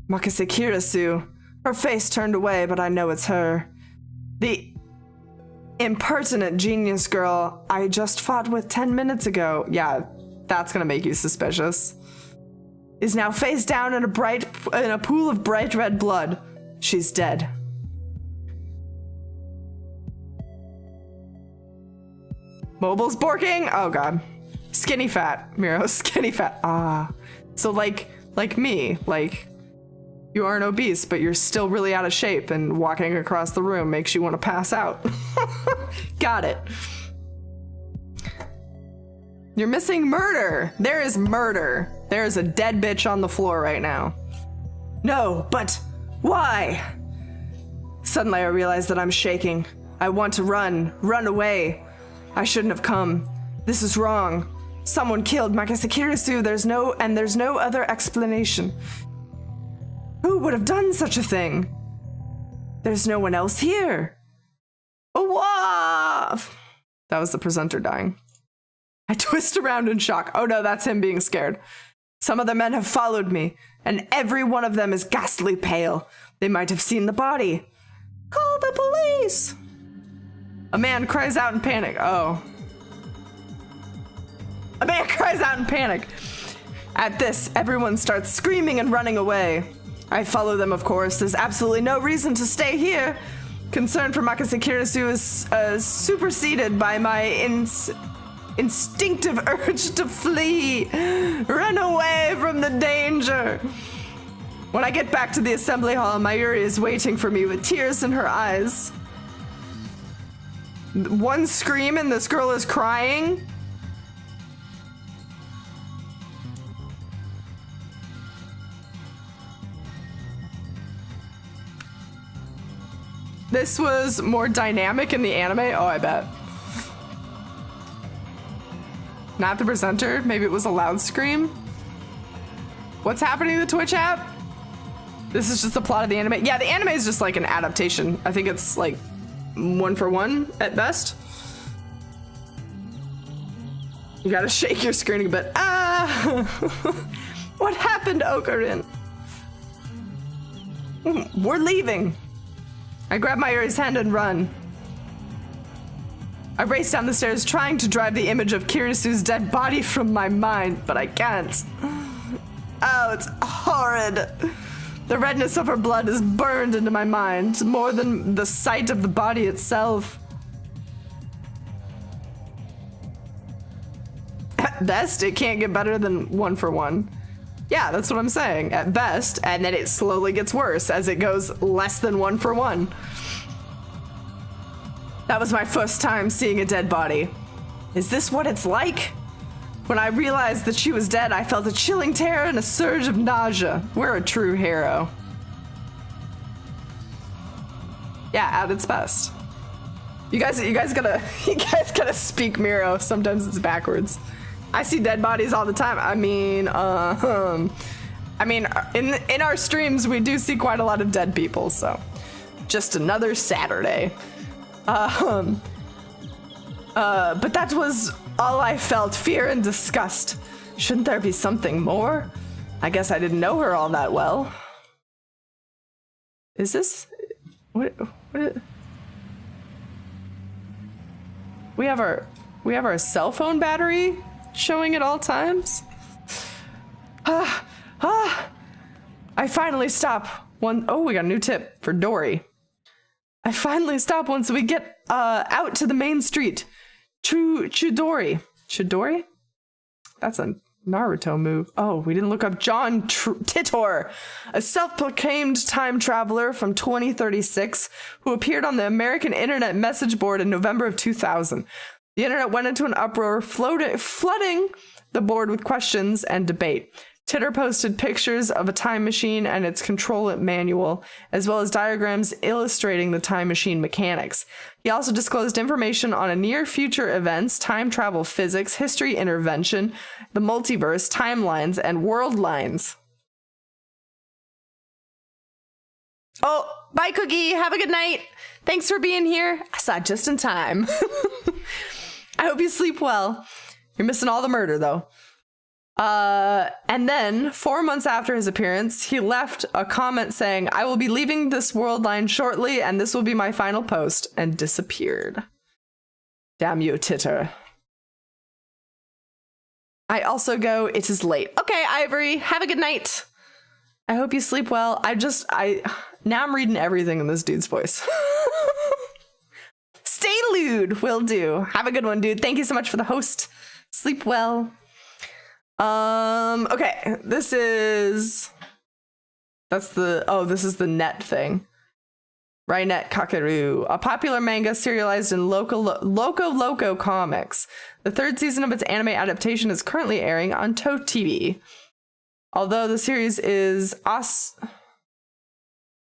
Makase Kirasu. Her face turned away, but I know it's her. The impertinent genius girl I just fought with 10 minutes ago. Yeah, that's gonna make you suspicious. Is now face down in a pool of bright red blood. She's dead. Mobile's borking? Oh god. Skinny fat, Miro, skinny fat. Ah. So like me, like you aren't obese, but you're still really out of shape and walking across the room makes you want to pass out. Got it. You're missing murder. There is murder. There is a dead bitch on the floor right now. No, but why? Suddenly I realize that I'm shaking. I want to run away. I shouldn't have come. This is wrong. Someone killed Makase Kirasu. There's no other explanation. Who would have done such a thing? There's no one else here. Wah! That was the presenter dying. I twist around in shock. Oh no, that's him being scared. Some other men have followed me, and every one of them is ghastly pale. They might have seen the body. Call the police! A man cries out in panic. Oh. A man cries out in panic. At this, everyone starts screaming and running away. I follow them, of course. There's absolutely no reason to stay here. Concern for Makase Kirasu is superseded by my instinctive urge to flee. Run away from the danger. When I get back to the assembly hall, Mayuri is waiting for me with tears in her eyes. One scream and this girl is crying. This was more dynamic in the anime. Oh, I bet. Not the presenter. Maybe it was a loud scream. What's happening in the Twitch app? This is just the plot of the anime. Yeah, the anime is just like an adaptation. I think it's like 1-for-1 at best. You gotta shake your screen a bit. Ah! What happened, Okarin? We're leaving. I grab Mayuri's hand and run. I race down the stairs trying to drive the image of Kirisu's dead body from my mind, but I can't. Oh, it's horrid. The redness of her blood is burned into my mind, more than the sight of the body itself. At best, it can't get better than 1-for-1. Yeah, that's what I'm saying. At best, and then it slowly gets worse as it goes less than 1-for-1. That was my first time seeing a dead body. Is this what it's like? When I realized that she was dead, I felt a chilling terror and a surge of nausea. We're a true hero. Yeah, at its best. You guys gotta speak Miro. Sometimes it's backwards. I see dead bodies all the time. I mean, in our streams we do see quite a lot of dead people. So, just another Saturday. But that was all I felt, fear and disgust. Shouldn't there be something more? I guess I didn't know her all that well. Is this... What we have We have our cell phone battery showing at all times. I finally stop oh, we got a new tip for Dory. I finally stop once we get out to the main street. Chudori. Chudori? That's a Naruto move. Oh, we didn't look up John Titor, a self-proclaimed time traveler from 2036 who appeared on the American Internet message board in November of 2000. The internet went into an uproar, flooding the board with questions and debate. Titor posted pictures of a time machine and its control manual, as well as diagrams illustrating the time machine mechanics. He also disclosed information on a near-future events, time travel physics, history intervention, the multiverse, timelines, and world lines. Oh, bye, Cookie. Have a good night. Thanks for being here. I saw it just in time. I hope you sleep well. You're missing all the murder, though. And then 4 months after his appearance, he left a comment saying, I will be leaving this world line shortly, and this will be my final post, and disappeared. Damn you, Titor. I also go, it is late. Okay, Ivory, have a good night. I hope you sleep well. Now I'm reading everything in this dude's voice. Stay lewd, will do. Have a good one, dude. Thank you so much for the host. Sleep well. Okay, this is the net thing. Rainet Kakeru, a popular manga serialized in Loco Comics. The third season of its anime adaptation is currently airing on Toe TV. Although the series is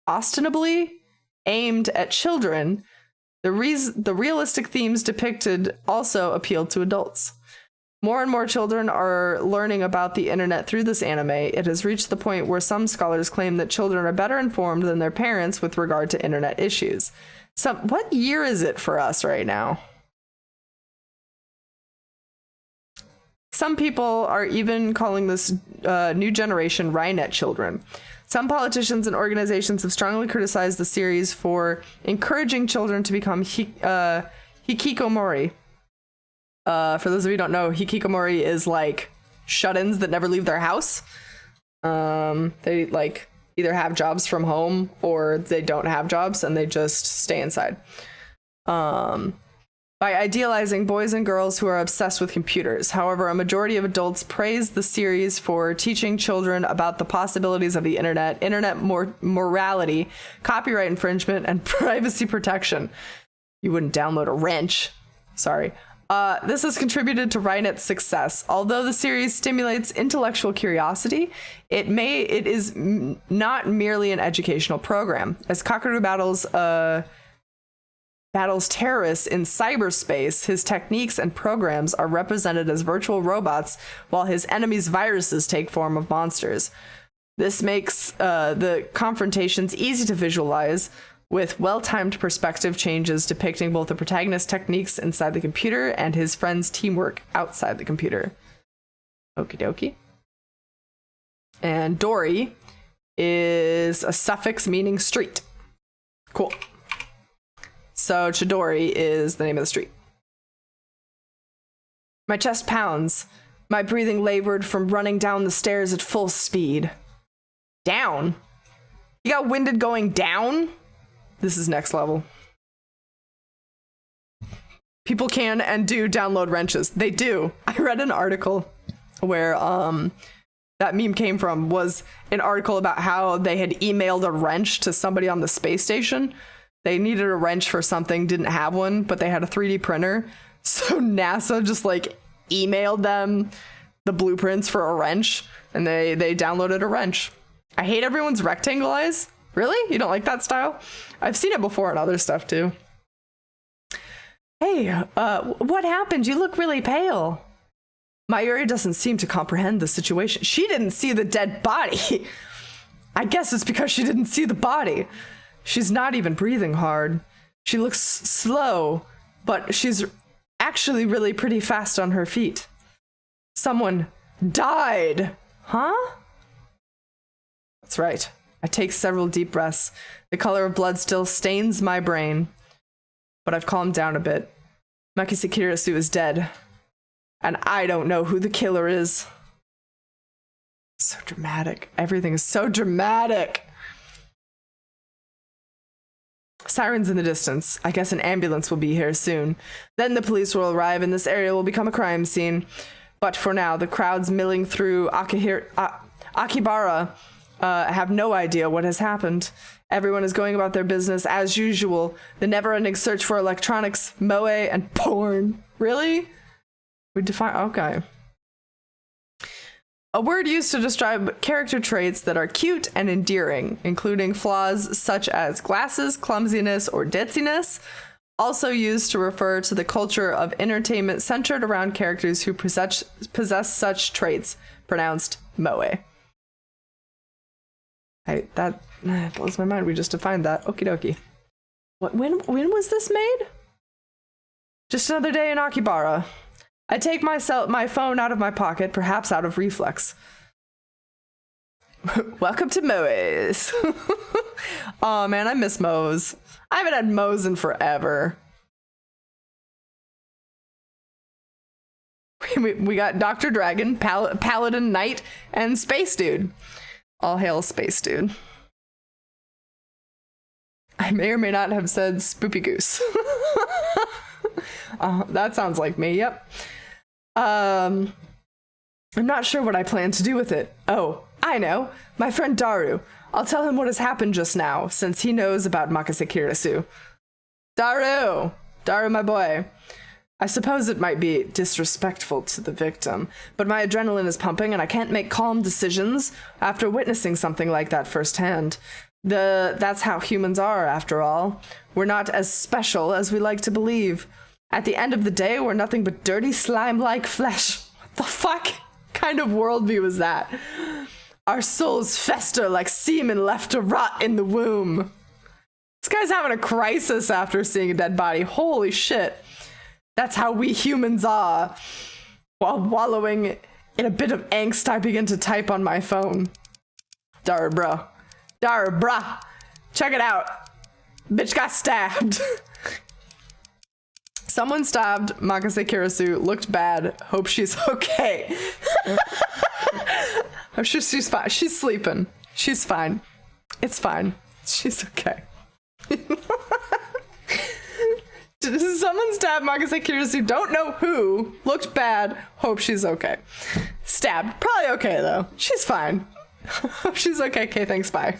ostensibly aimed at children, the realistic themes depicted also appeal to adults. More and more children are learning about the internet through this anime. It has reached the point where some scholars claim that children are better informed than their parents with regard to internet issues. What year is it for us right now? Some people are even calling this new generation Rainet children. Some politicians and organizations have strongly criticized the series for encouraging children to become hikikomori. For those of you who don't know, hikikomori is like shut-ins that never leave their house. They like either have jobs from home or they don't have jobs and they just stay inside. By idealizing boys and girls who are obsessed with computers. However, a majority of adults praise the series for teaching children about the possibilities of the internet morality, copyright infringement, and privacy protection. You wouldn't download a wrench. Sorry. This has contributed to Rainet's success. Although the series stimulates intellectual curiosity, it is not merely an educational program. As Kakeru battles terrorists in cyberspace, his techniques and programs are represented as virtual robots, while his enemies' viruses take form of monsters. This makes the confrontations easy to visualize, with well-timed perspective changes depicting both the protagonist's techniques inside the computer and his friend's teamwork outside the computer. Okie dokie. And Dory is a suffix meaning street. Cool. So Chidori is the name of the street. My chest pounds, my breathing labored from running down the stairs at full speed. Down? You got winded going down? This is next level. People can and do download wrenches. They do. I read an article where that meme came from, was an article about how they had emailed a wrench to somebody on the space station. They needed a wrench for something, didn't have one, but they had a 3D printer. So NASA just like emailed them the blueprints for a wrench and they downloaded a wrench. I hate everyone's rectangle eyes. Really? You don't like that style? I've seen it before in other stuff too. Hey, what happened? You look really pale. Mayuri doesn't seem to comprehend the situation. She didn't see the dead body. I guess it's because she didn't see the body. She's not even breathing hard. She looks slow, but she's actually really pretty fast on her feet. Someone died. Huh? That's right. I take several deep breaths. The color of blood still stains my brain, but I've calmed down a bit. Makise Kirisu is dead. And I don't know who the killer is. So dramatic. Everything is so dramatic. Sirens in the distance. I guess an ambulance will be here soon. Then the police will arrive and this area will become a crime scene. But for now, the crowds milling through Akibara have no idea what has happened. Everyone is going about their business as usual. The never-ending search for electronics, moe, and porn. Really? We define... Okay. A word used to describe character traits that are cute and endearing, including flaws such as glasses, clumsiness, or ditziness. Also used to refer to the culture of entertainment centered around characters who possess such traits, pronounced moe. That blows my mind. We just defined that. Okie dokie. When was this made? Just another day in Akibara. I take my phone out of my pocket, perhaps out of reflex. Welcome to Moe's. Oh man, I miss Moe's. I haven't had Moe's in forever. We got Dr. Dragon, Paladin Knight, and Space Dude. All hail Space Dude. I may or may not have said Spoopy Goose. That sounds like me, yep. I'm not sure what I plan to do with it. Oh, I know. My friend Daru. I'll tell him what has happened just now, since he knows about Makise Kirisu. Daru! Daru, my boy. I suppose it might be disrespectful to the victim, but my adrenaline is pumping and I can't make calm decisions after witnessing something like that firsthand. That's how humans are, after all. We're not as special as we like to believe. At the end of the day, we're nothing but dirty slime-like flesh. What the fuck kind of worldview is that? Our souls fester like semen left to rot in the womb. This guy's having a crisis after seeing a dead body. Holy shit. That's how we humans are. While wallowing in a bit of angst, I begin to type on my phone. Dara, bruh. Dara, bruh. Check it out. Bitch got stabbed. Someone stabbed Makise Kirisu, looked bad, hope she's okay. I'm sure she's fine. She's sleeping. She's fine. It's fine. She's okay. Someone stabbed Makise Kirisu, don't know who, looked bad, hope she's okay. Stabbed. Probably okay, though. She's fine. Hope she's okay. Okay, thanks, bye.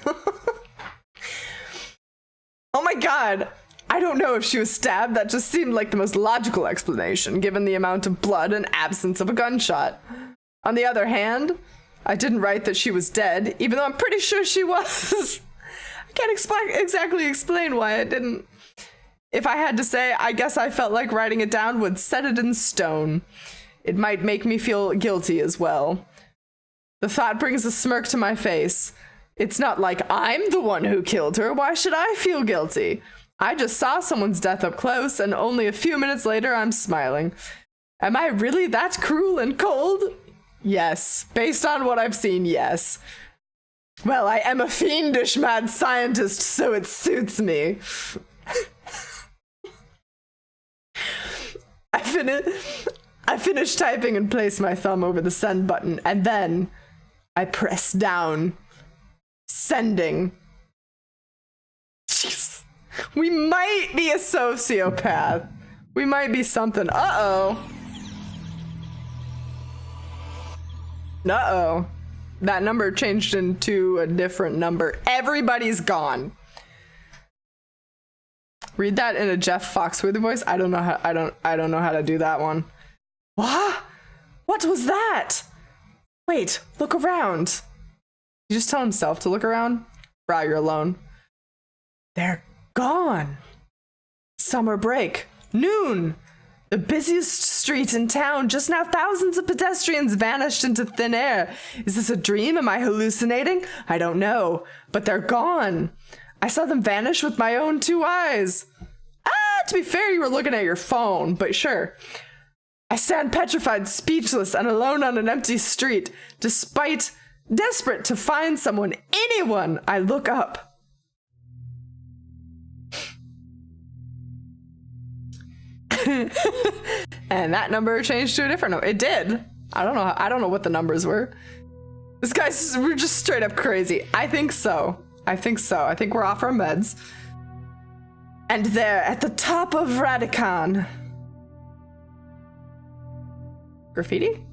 Oh my god. I don't know if she was stabbed. That just seemed like the most logical explanation, given the amount of blood and absence of a gunshot. On the other hand, I didn't write that she was dead, even though I'm pretty sure she was. I can't exactly explain why I didn't. If I had to say, I guess I felt like writing it down would set it in stone. It might make me feel guilty as well. The thought brings a smirk to my face. It's not like I'm the one who killed her. Why should I feel guilty? I just saw someone's death up close, and only a few minutes later, I'm smiling. Am I really that cruel and cold? Yes. Based on what I've seen, yes. Well, I am a fiendish mad scientist, so it suits me. I finished typing and placed my thumb over the send button, and then I pressed down. Sending. Jeez. We might be a sociopath. We might be something. Uh-oh. Uh-oh. That number changed into a different number. Everybody's gone. Read that in a Jeff Foxworthy voice. I don't know how I don't know how to do that one. What? What was that? Wait, look around. You just tell himself to look around? Bro, you're alone. They're gone. Summer break. Noon. The busiest street in town. Just now, thousands of pedestrians vanished into thin air. Is this a dream? Am I hallucinating? I don't know. But they're gone. I saw them vanish with my own 2 eyes. To be fair, you were looking at your phone, but sure. I stand petrified, speechless, and alone on an empty street. Desperate to find someone, anyone, I look up. And that number changed to a different number. It did. I don't know what the numbers were. This guy's, we're just straight up crazy. I think so. I think we're off our meds. And there, at the top of Radicon. Graffiti?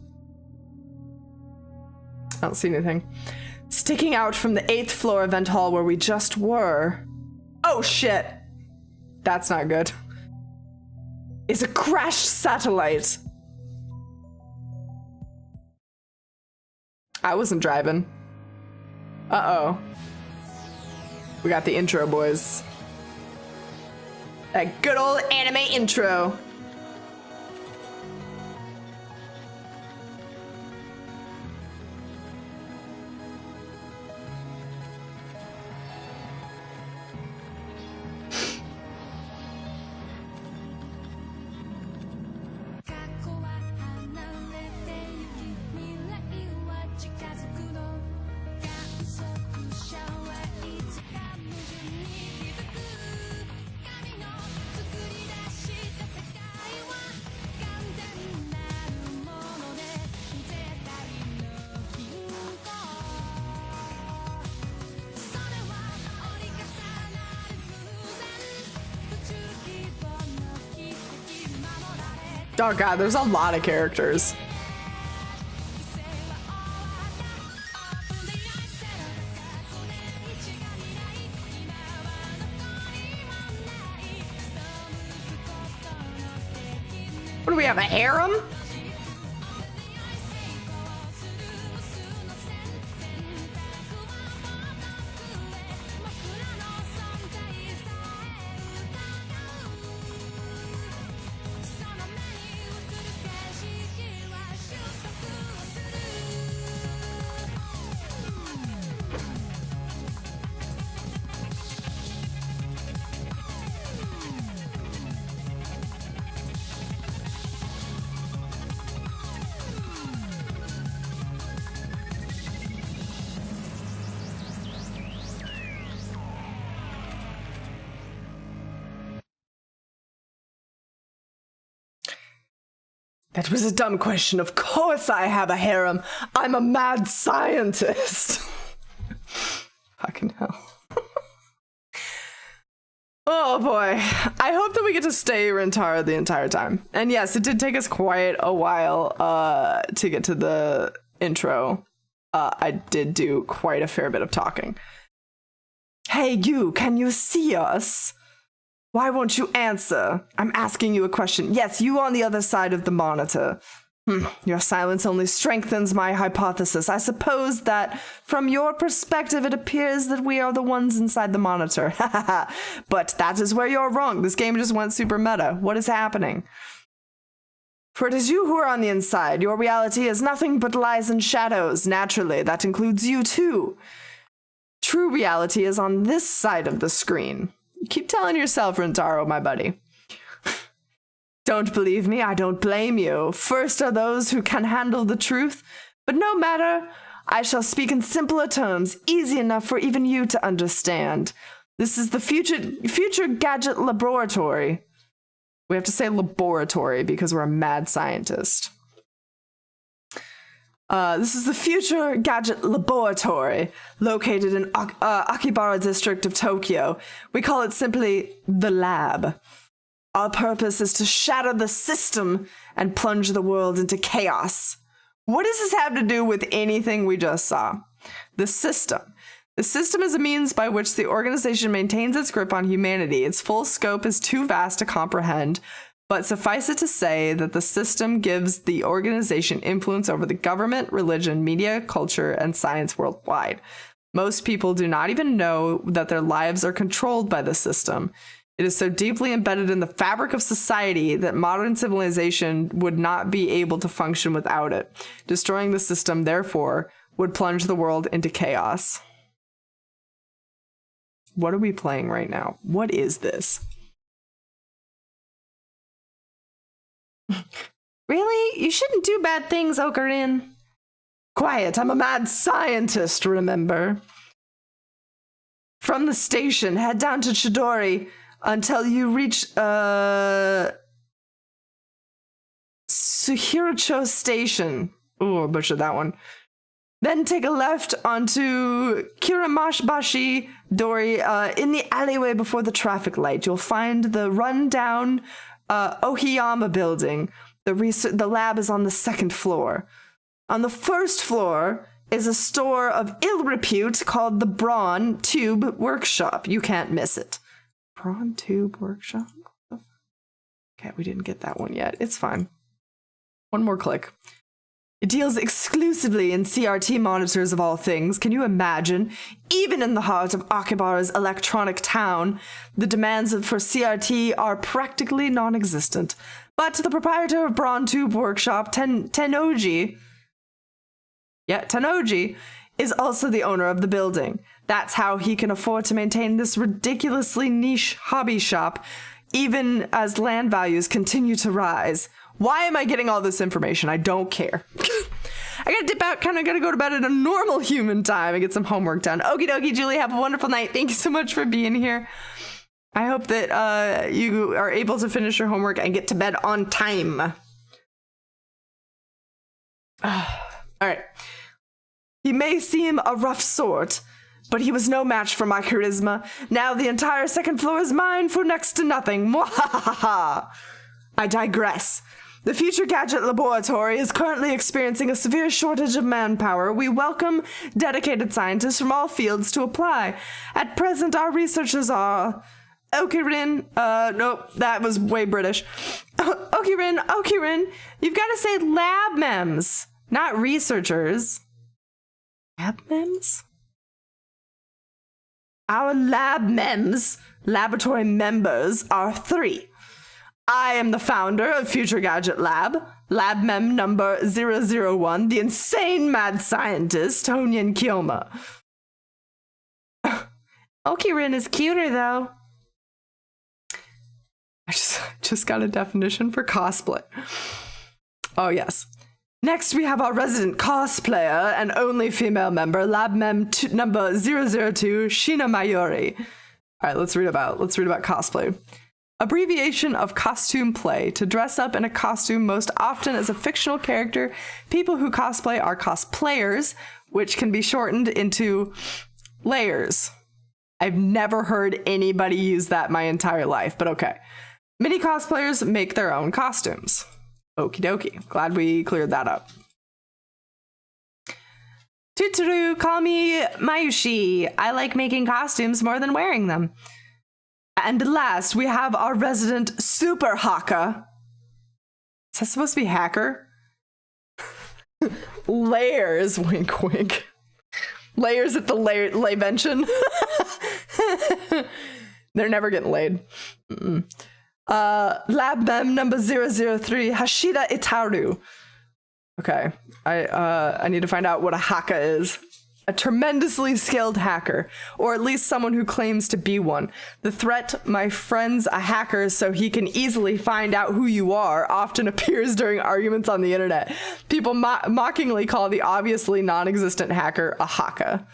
I don't see anything. Sticking out from the 8th floor event hall where we just were. Oh shit. That's not good. Is a crashed satellite. I wasn't driving. Uh-oh. We got the intro, boys. That good old anime intro. Oh god, there's a lot of characters. What do we have, a harem? That was a dumb question. Of course I have a harem. I'm a mad scientist. Fucking hell. Oh boy. I hope that we get to stay Rentaro the entire time. And yes, it did take us quite a while to get to the intro. I did do quite a fair bit of talking. Hey you, can you see us? Why won't you answer? I'm asking you a question. Yes, you on the other side of the monitor. Your silence only strengthens my hypothesis. I suppose that from your perspective, it appears that we are the ones inside the monitor. But that is where you're wrong. This game just went super meta. What is happening? For it is you who are on the inside. Your reality is nothing but lies and shadows. Naturally, that includes you too. True reality is on this side of the screen. Keep telling yourself, Rentaro, my buddy. Don't believe me, I don't blame you. First are those who can handle the truth, but no matter, I shall speak in simpler terms, easy enough for even you to understand. This is the future gadget laboratory. We have to say laboratory because we're a mad scientist. This is the future gadget laboratory located in Akibara district of Tokyo. We call it simply the lab. Our purpose is to shatter the system and plunge the world into chaos. What does this have to do with anything we just saw? The system. The system is a means by which the organization maintains its grip on humanity. Its full scope is too vast to comprehend, but suffice it to say that the system gives the organization influence over the government, religion, media, culture, and science worldwide. Most people do not even know that their lives are controlled by the system. It is so deeply embedded in the fabric of society that modern civilization would not be able to function without it. Destroying the system, therefore, would plunge the world into chaos. What are we playing right now? What is this? Really? You shouldn't do bad things, Ocarin. Quiet, I'm a mad scientist, remember? From the station, head down to Chidori until you reach, Suhiracho Station. Ooh, I butchered that one. Then take a left onto Kiramashbashi Dori. In the alleyway before the traffic light, you'll find the rundown Ohiyama building. The lab is on the second floor. On the first floor is a store of ill repute called the Brawn Tube Workshop. You can't miss it. Brawn Tube Workshop? Okay, we didn't get that one yet. It's fine. One more click. It deals exclusively in CRT monitors of all things. Can you imagine? Even in the heart of Akibara's electronic town, the demands for CRT are practically non-existent. But the proprietor of Brawn Tube Workshop, Tenoji, is also the owner of the building. That's how he can afford to maintain this ridiculously niche hobby shop, even as land values continue to rise. Why am I getting all this information? I don't care. I gotta dip out, kind of gotta go to bed at a normal human time and get some homework done. Okie dokie, Julie, have a wonderful night. Thank you so much for being here. I hope that you are able to finish your homework and get to bed on time. All right. He may seem a rough sort, but he was no match for my charisma. Now the entire second floor is mine for next to nothing. Mwahaha! I digress. The Future Gadget Laboratory is currently experiencing a severe shortage of manpower. We welcome dedicated scientists from all fields to apply. At present, our researchers are Okirin, nope, that was way British. Okirin, you've got to say lab mems, not researchers. Lab mems? Our lab mems, laboratory members, are 3. I am the founder of Future Gadget Lab, lab mem number 001, the insane mad scientist, Tonyan Kyoma. Okirin is cuter, though. I just got a definition for cosplay. Oh, yes. Next, we have our resident cosplayer and only female member, lab mem number 002, Shina Mayuri. All right, let's read about cosplay. Abbreviation of costume play, to dress up in a costume most often as a fictional character. People who cosplay are cosplayers, which can be shortened into layers. I've never heard anybody use that my entire life, but okay. Many cosplayers make their own costumes. Okie dokie. Glad we cleared that up. Tuturu, call me Mayushi. I like making costumes more than wearing them. And last, we have our resident super haka. Is that supposed to be hacker? Layers, wink wink. Layers at the layvention. They're never getting laid. Lab mem number 003, Hashida Itaru. Okay, I need to find out what a haka is. A tremendously skilled hacker, or at least someone who claims to be one. The threat, my friend's a hacker so he can easily find out who you are, often appears during arguments on the internet. People mockingly call the obviously non-existent hacker a haka.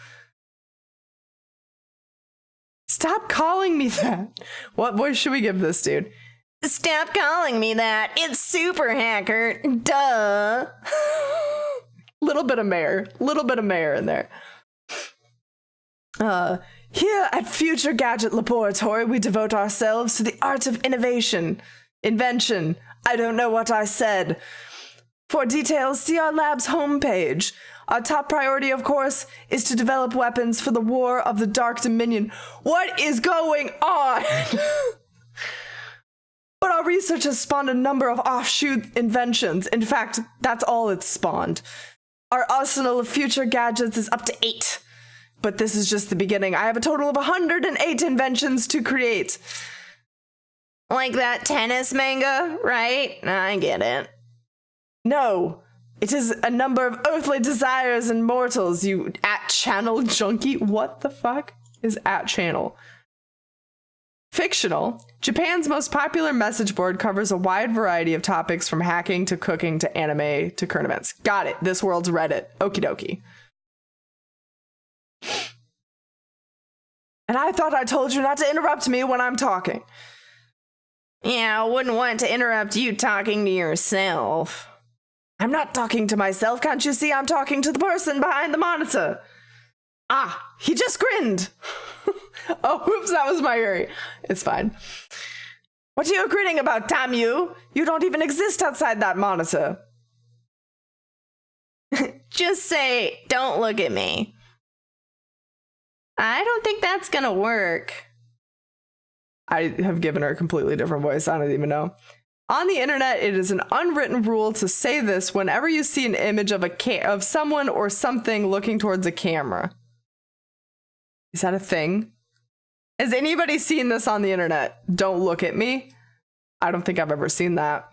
Stop calling me that. What voice should we give this dude? Stop calling me that. It's super hacker. Duh. Little bit of mayor in there. Here at Future Gadget Laboratory, we devote ourselves to the art of invention. I don't know what I said. For details, see our lab's homepage. Our top priority, of course, is to develop weapons for the War of the Dark Dominion. What is going on? But our research has spawned a number of offshoot inventions. In fact, that's all it's spawned. Our arsenal of future gadgets is up to 8. But this is just the beginning. I have a total of 108 inventions to create. Like that tennis manga, right? I get it. No, it is a number of earthly desires and mortals, you @channel junkie. What the fuck is @channel? Fictional. Japan's most popular message board covers a wide variety of topics from hacking to cooking to anime to current events. Got it. This world's Reddit. Okie dokie. And I thought I told you not to interrupt me when I'm talking. Yeah, I wouldn't want to interrupt you talking to yourself. I'm not talking to myself. Can't you see I'm talking to the person behind the monitor? Ah, he just grinned. Oh, whoops, that was my Yuri. It's fine. What are you grinning about, damn you? You don't even exist outside that monitor. Just say, don't look at me. I don't think that's gonna work. I have given her a completely different voice. I don't even know. On the internet, it is an unwritten rule to say this whenever you see an image of of someone or something looking towards a camera. Is that a thing? Has anybody seen this on the internet? Don't look at me. I don't think I've ever seen that.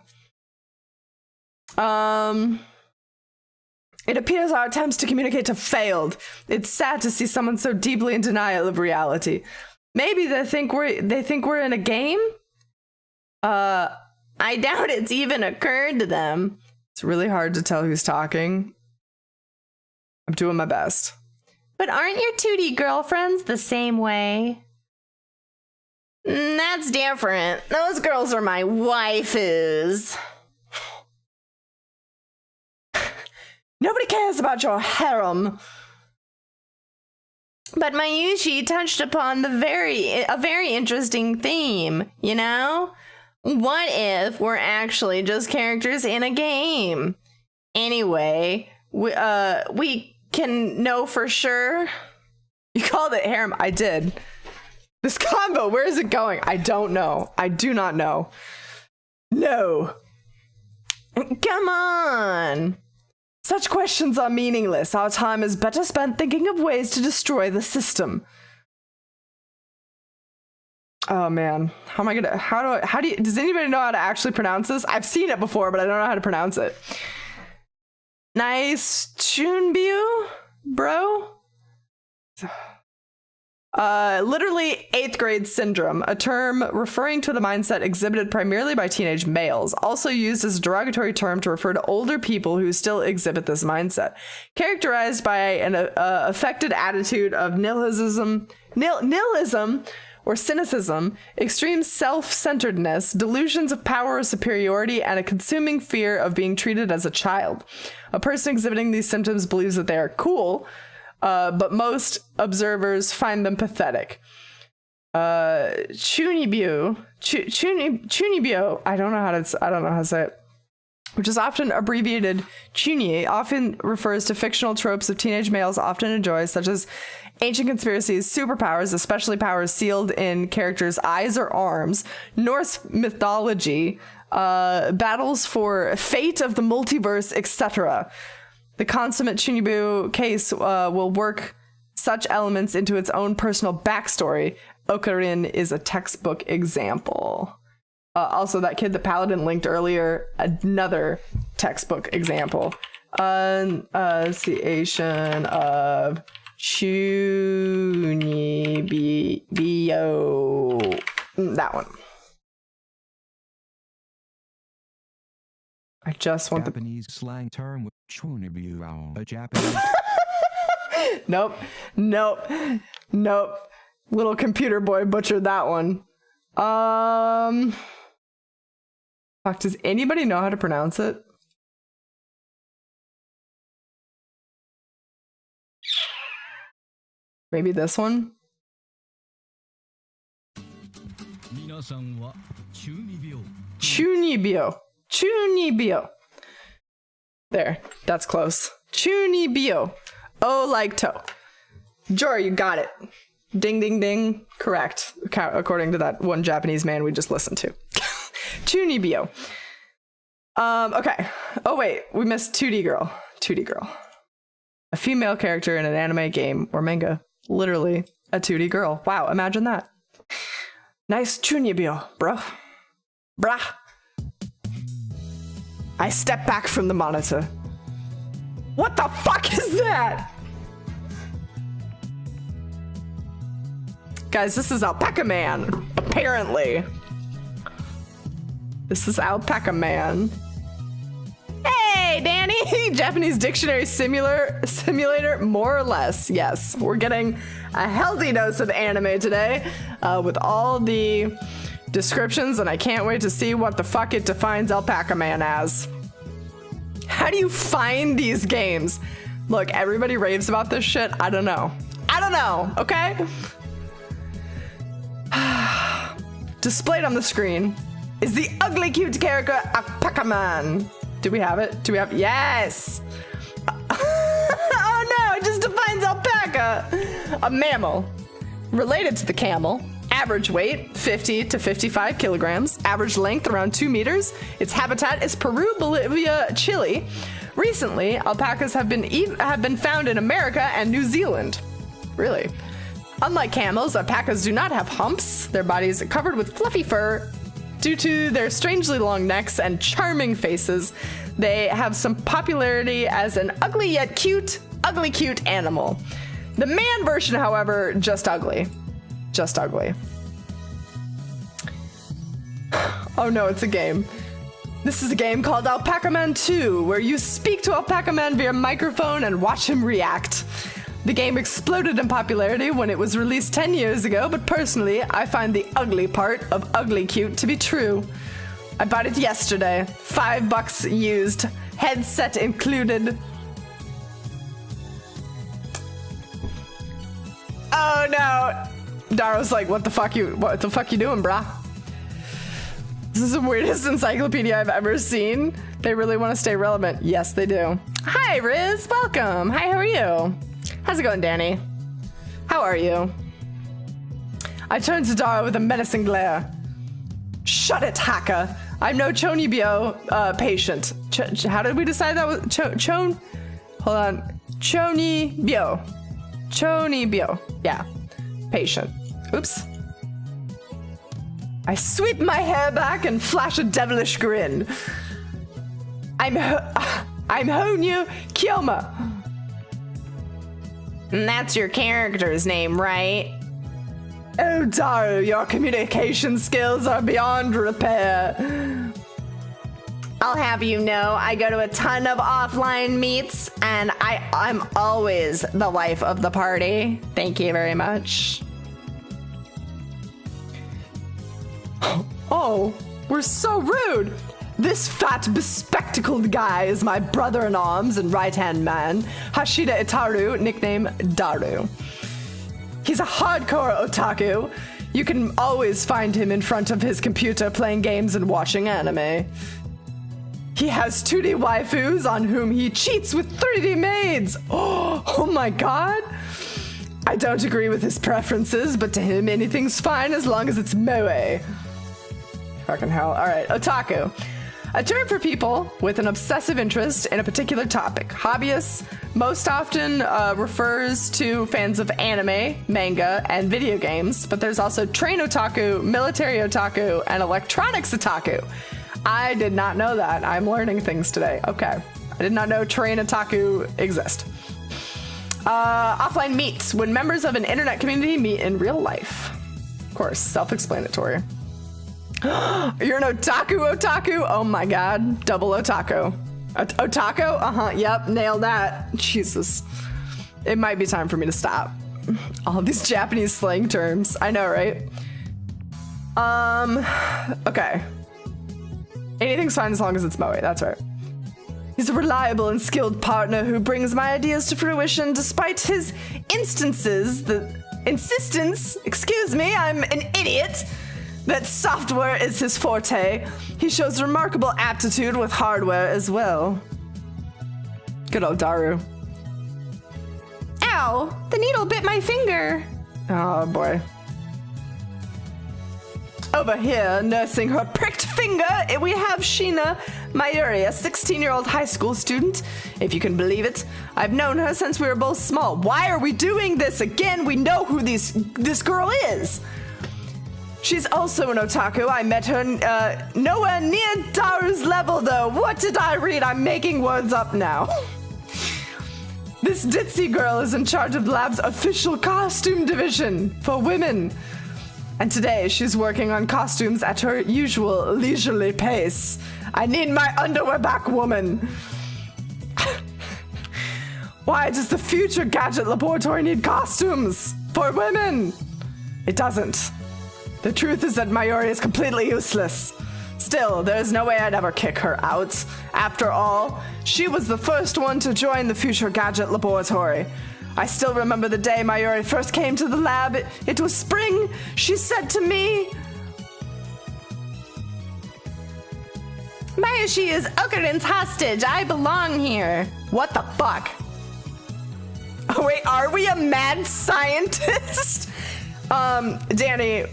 It appears our attempts to communicate have failed. It's sad to see someone so deeply in denial of reality. Maybe they think we're in a game? I doubt it's even occurred to them. It's really hard to tell who's talking. I'm doing my best. But aren't your 2D girlfriends the same way? That's different. Those girls are my waifus. Nobody cares about your harem. But Mayushi touched upon a very interesting theme, you know? What if we're actually just characters in a game? Anyway, we can know for sure. You called it harem. I did. This combo, where is it going? I don't know. I do not know. No. Come on. Such questions are meaningless. Our time is better spent thinking of ways to destroy the system. Oh man, how am I gonna, how do you, does anybody know how to actually pronounce this? I've seen it before, but I don't know how to pronounce it. Nice Chunbyu, bro? Literally 8th grade syndrome, a term referring to the mindset exhibited primarily by teenage males, also used as a derogatory term to refer to older people who still exhibit this mindset, characterized by an affected attitude of nihilism or cynicism, extreme self-centeredness, delusions of power or superiority, and a consuming fear of being treated as a child. A person exhibiting these symptoms believes that they are cool, but most observers find them pathetic. Chunibyo, I don't know how to say it, which is often abbreviated chunye, often refers to fictional tropes of teenage males often enjoy, such as ancient conspiracies, superpowers, especially powers sealed in characters' eyes or arms, Norse mythology, battles for fate of the multiverse, etc. The consummate Chunibyo case will work such elements into its own personal backstory. Ocarin is a textbook example. Also, that kid that Paladin linked earlier, another textbook example. Enunciation of Chunibyo. That one. I just want Japanese slang term Chunibyo, a Japanese. Nope. Little computer boy butchered that one. Fuck, does anybody know how to pronounce it? Maybe this one? Chunibyo. There, that's close. Chunibyo. Oh, like toe. Jor, you got it. Ding, ding, ding. Correct. According to that one Japanese man we just listened to. Chunibyo. Okay. Oh, wait. We missed 2D girl. 2D girl. A female character in an anime game or manga. Literally a 2D girl. Wow, imagine that. Nice Chunibyo, bro. Brah. I step back from the monitor. What the fuck is that? Guys, this is Alpacha Man, apparently. This is Alpacha Man. Hey, Danny! Japanese dictionary simulator, more or less. Yes, we're getting a healthy dose of anime today with all the descriptions, and I can't wait to see what the fuck it defines Alpacha Man as. How do you find these games? Look, everybody raves about this shit. I don't know. I don't know, okay? Displayed on the screen is the ugly cute character Alpacha Man. Do we have it? Do we have it? Yes! Oh no, it just defines alpaca. A mammal. Related to the camel. Average weight, 50 to 55 kilograms. Average length, around 2 meters. Its habitat is Peru, Bolivia, Chile. Recently, alpacas have been found in America and New Zealand. Really? Unlike camels, alpacas do not have humps. Their bodies are covered with fluffy fur. Due to their strangely long necks and charming faces, they have some popularity as an ugly yet cute animal. The man version, however, just ugly. Just ugly. Oh no, it's a game. This is a game called Alpacha Man 2, where you speak to Alpacha Man via microphone and watch him react. The game exploded in popularity when it was released 10 years ago, but personally, I find the ugly part of ugly cute to be true. I bought it yesterday. $5 used. Headset included. Oh no! Daro's like, what the fuck you doing, brah? This is the weirdest encyclopedia I've ever seen. They really want to stay relevant. Yes, they do. Hi, Riz. Welcome. Hi, how are you? How's it going, Danny? How are you? I turned to Dara with a menacing glare. Shut it, Haka. I'm no Chonibyo patient. How did we decide that was Chon? Hold on. Chonibyo. Chonibyo. Yeah. Patient. Oops. I sweep my hair back and flash a devilish grin. I'm Honyu Kyoma. And that's your character's name, right? Oh, Daru, your communication skills are beyond repair. I'll have you know, I go to a ton of offline meets, and I'm always the life of the party. Thank you very much. Oh, we're so rude. This fat, bespectacled guy is my brother-in-arms and right-hand man, Hashida Itaru, nickname Daru. He's a hardcore otaku. You can always find him in front of his computer playing games and watching anime. He has 2D waifus on whom he cheats with 3D maids. Oh my god. I don't agree with his preferences, but to him anything's fine as long as it's moe. Fucking hell. Alright, otaku. A term for people with an obsessive interest in a particular topic. Hobbyists most often refers to fans of anime, manga, and video games, but there's also train otaku, military otaku, and electronics otaku. I did not know that. I'm learning things today. Okay. I did not know train otaku exist. Offline meets, when members of an internet community meet in real life. Of course, self-explanatory. You're an otaku? Oh my god. Double otaku. Otaku? Uh-huh. Yep. Nailed that. Jesus. It might be time for me to stop. All these Japanese slang terms. I know, right? Okay. Anything's fine as long as it's Moe. That's right. He's a reliable and skilled partner who brings my ideas to fruition despite his insistence, excuse me, I'm an idiot, that software is his forte. He shows remarkable aptitude with hardware as well. Good old Daru. Ow! The needle bit my finger. Oh boy. Over here, nursing her pricked finger, we have Sheena Mayuri, a 16-year-old high school student. If you can believe it, I've known her since we were both small. Why are we doing this again? We know who this girl is. She's also an otaku. I met her nowhere near Daru's level, though. What did I read? I'm making words up now. This ditzy girl is in charge of the lab's official costume division for women. And today, she's working on costumes at her usual leisurely pace. I need my underwear back, woman. Why does the future gadget laboratory need costumes for women? It doesn't. The truth is that Mayuri is completely useless. still, there's no way I'd ever kick her out. After all, she was the first one to join the Future Gadget Laboratory. I still remember the day Mayuri first came to the lab. It was spring. She said to me, Mayoshi is Okurin's hostage. I belong here. what the fuck? Oh wait, are we a mad scientist? Danny,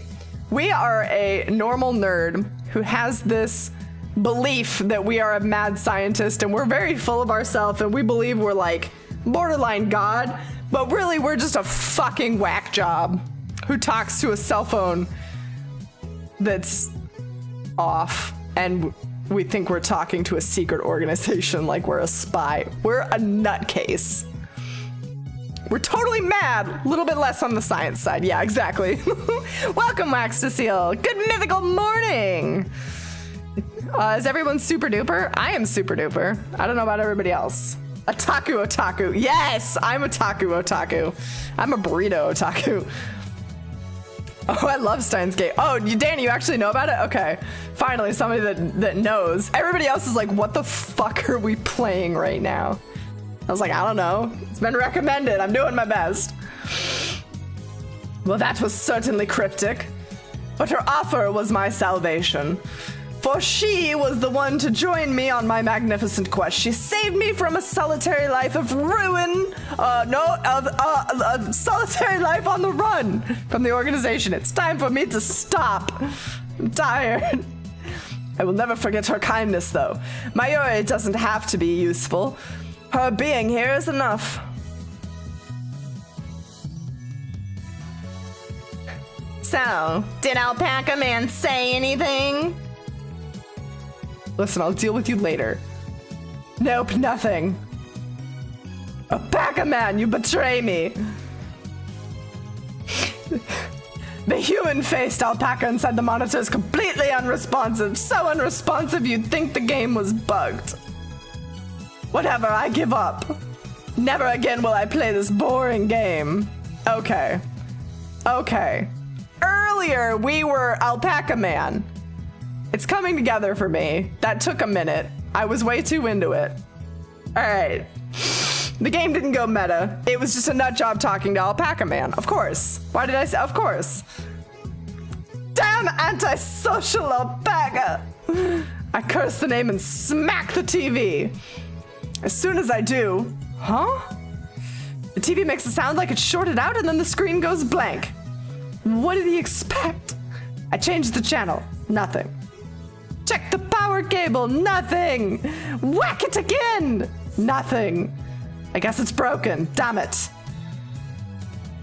we are a normal nerd who has this belief that we are a mad scientist and we're very full of ourselves and we believe we're like borderline God, but really we're just a fucking whack job who talks to a cell phone that's off and we think we're talking to a secret organization like we're a spy. We're a nutcase. We're totally mad. A little bit less on the science side. Yeah, exactly. Welcome, Wax to Seal. Good mythical morning. Is everyone super duper? I am super duper. I don't know about everybody else. Otaku. Yes, I'm otaku. I'm a burrito otaku. Oh, I love Steins Gate. Oh, Danny, you actually know about it? Okay. Finally, somebody that knows. Everybody else is like, what the fuck are we playing right now? I was like, I don't know. It's been recommended. I'm doing my best. Well, that was certainly cryptic. But her offer was my salvation. For she was the one to join me on my magnificent quest. She saved me from a solitary life of ruin. A solitary life on the run from the organization. It's time for me to stop. I'm tired. I will never forget her kindness, though. Mayuri doesn't have to be useful. Her being here is enough. So, did Alpacha Man say anything? Listen, I'll deal with you later. Nope, nothing. Alpacha Man, you betray me. The human-faced alpaca inside the monitor is completely unresponsive. So unresponsive you'd think the game was bugged. Whatever, I give up. Never again will I play this boring game. Okay. Earlier, we were Alpacha Man. It's coming together for me. That took a minute. I was way too into it. All right. The game didn't go meta. It was just a nut job talking to Alpacha Man. Of course. Why did I say, of course? Damn antisocial alpaca! I curse the name and smack the TV. As soon as I do, huh? The TV makes it sound like it's shorted out and then the screen goes blank. What did he expect? I changed the channel. Nothing. Check the power cable. Nothing. Whack it again. Nothing. I guess it's broken. Damn it.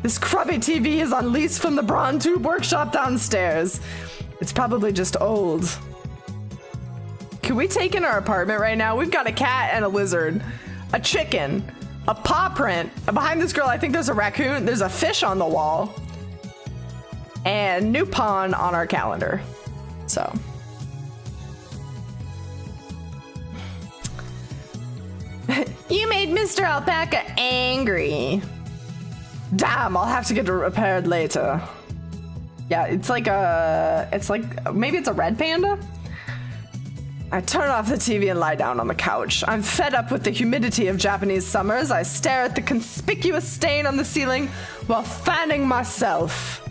This crummy TV is on lease from the Brawn Tube workshop downstairs. It's probably just old. Can we take in our apartment right now? We've got a cat and a lizard, a chicken, a paw print. Behind this girl, I think there's a raccoon. There's a fish on the wall. And new pawn on our calendar. So. You made Mr. Alpacha angry. Damn, I'll have to get it repaired later. Yeah, it's like maybe it's a red panda? I turn off the TV and lie down on the couch. I'm fed up with the humidity of Japanese summers. I stare at the conspicuous stain on the ceiling while fanning myself.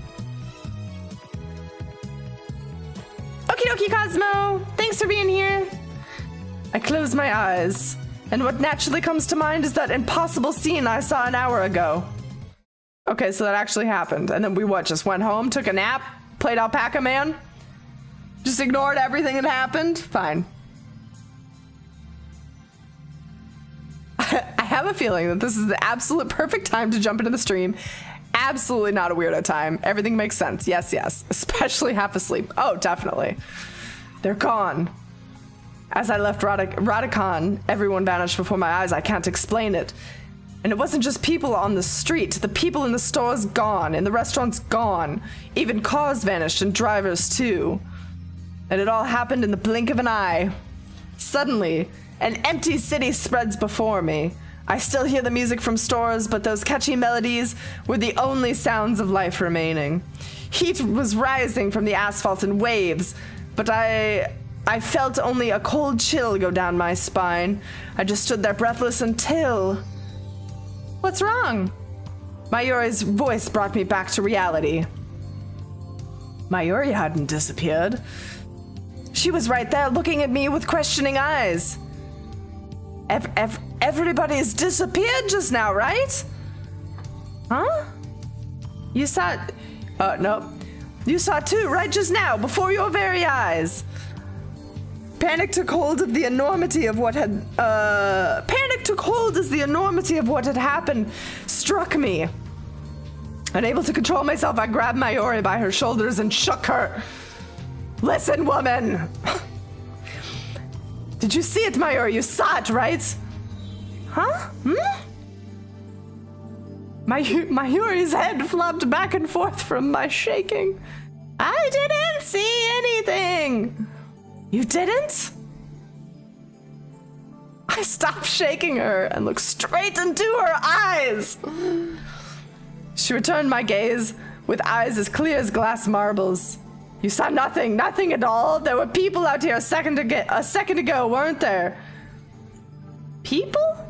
Okie dokie, Cosmo. Thanks for being here. I close my eyes, and what naturally comes to mind is that impossible scene I saw an hour ago. Okay, so that actually happened. And then we just went home, took a nap, played Alpacha Man? Just ignored everything that happened? Fine. I have a feeling that this is the absolute perfect time to jump into the stream. Absolutely not a weirdo time. Everything makes sense. Yes, yes. Especially half asleep. Oh, definitely. They're gone. As I left Radicon, everyone vanished before my eyes. I can't explain it. And it wasn't just people on the street. The people in the stores gone, and the restaurants gone. Even cars vanished, and drivers too. And it all happened in the blink of an eye. Suddenly, an empty city spreads before me. I still hear the music from stores, but those catchy melodies were the only sounds of life remaining. Heat was rising from the asphalt in waves, but I I felt only a cold chill go down my spine. I just stood there breathless until... What's wrong? Mayuri's voice brought me back to reality. Mayuri hadn't disappeared. She was right there looking at me with questioning eyes. Everybody's disappeared just now, right? Huh? You saw... no. You saw too, right just now, before your very eyes. Panic took hold of the enormity of what had... Panic took hold as the enormity of what had happened struck me. Unable to control myself, I grabbed Mayuri by her shoulders and shook her. Listen, woman! Did you see it, Mayuri? You saw it, right? Huh? Mayuri's head flopped back and forth from my shaking. I didn't see anything! You didn't? I stopped shaking her and looked straight into her eyes. She returned my gaze with eyes as clear as glass marbles. You saw nothing, nothing at all. There were people out here a second ago, weren't there? People?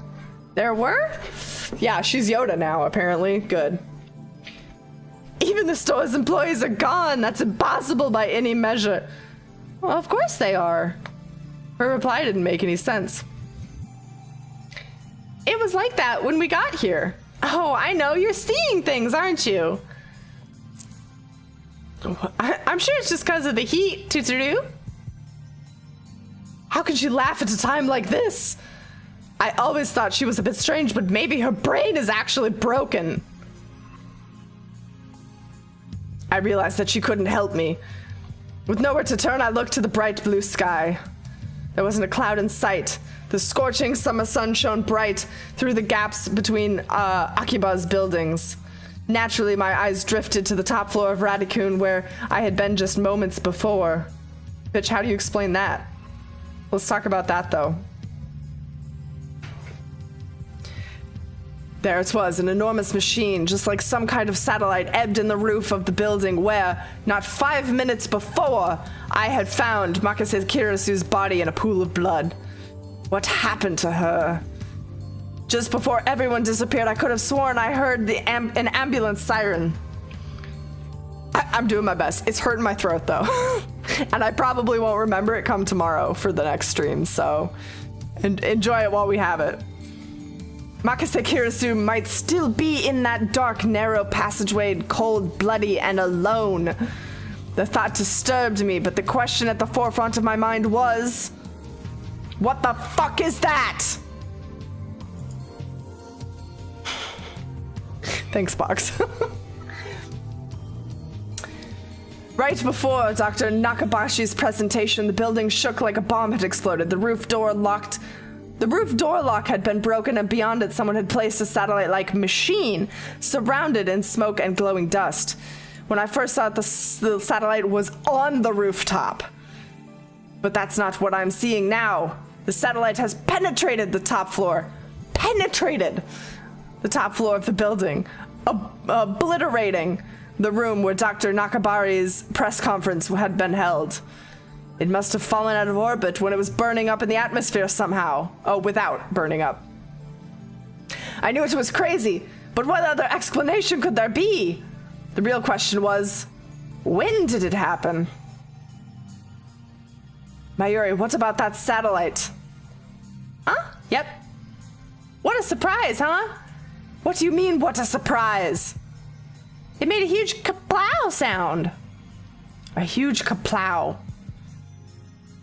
There were? Yeah, she's Yoda now, apparently. Good. Even the store's employees are gone. That's impossible by any measure. Well, of course they are. Her reply didn't make any sense. It was like that when we got here. Oh, I know. You're seeing things, aren't you? I'm sure it's just because of the heat, Tuturu. How can she laugh at a time like this? I always thought she was a bit strange, but maybe her brain is actually broken. I realized that she couldn't help me. With nowhere to turn, I looked to the bright blue sky. There wasn't a cloud in sight. The scorching summer sun shone bright through the gaps between Akiba's buildings. Naturally, my eyes drifted to the top floor of Radicune, where I had been just moments before. Bitch, how do you explain that? Let's talk about that, though. There it was, an enormous machine, just like some kind of satellite, ebbed in the roof of the building where, not 5 minutes before, I had found Makase Kirisu's body in a pool of blood. What happened to her? Just before everyone disappeared, I could have sworn I heard an ambulance siren. I'm doing my best. It's hurting my throat, though. And I probably won't remember it come tomorrow for the next stream, so enjoy it while we have it. Makase Kirisu might still be in that dark, narrow passageway, cold, bloody, and alone. The thought disturbed me, but the question at the forefront of my mind was... What the fuck is that? Thanks, Boggs. Right before Dr. Nakabashi's presentation, the building shook like a bomb had exploded. The roof door lock had been broken, and beyond it, someone had placed a satellite-like machine surrounded in smoke and glowing dust. When I first saw it, the satellite was on the rooftop. But that's not what I'm seeing now. The satellite has penetrated the top floor. Penetrated the top floor of the building, obliterating the room where Dr. Nakabari's press conference had been held. It must have fallen out of orbit when it was burning up in the atmosphere somehow. Oh, without burning up. I knew it was crazy, but what other explanation could there be? The real question was, when did it happen? Mayuri, what about that satellite? Huh? Yep. What a surprise, huh? What do you mean, what a surprise? It made a huge kaplow sound. A huge kaplow.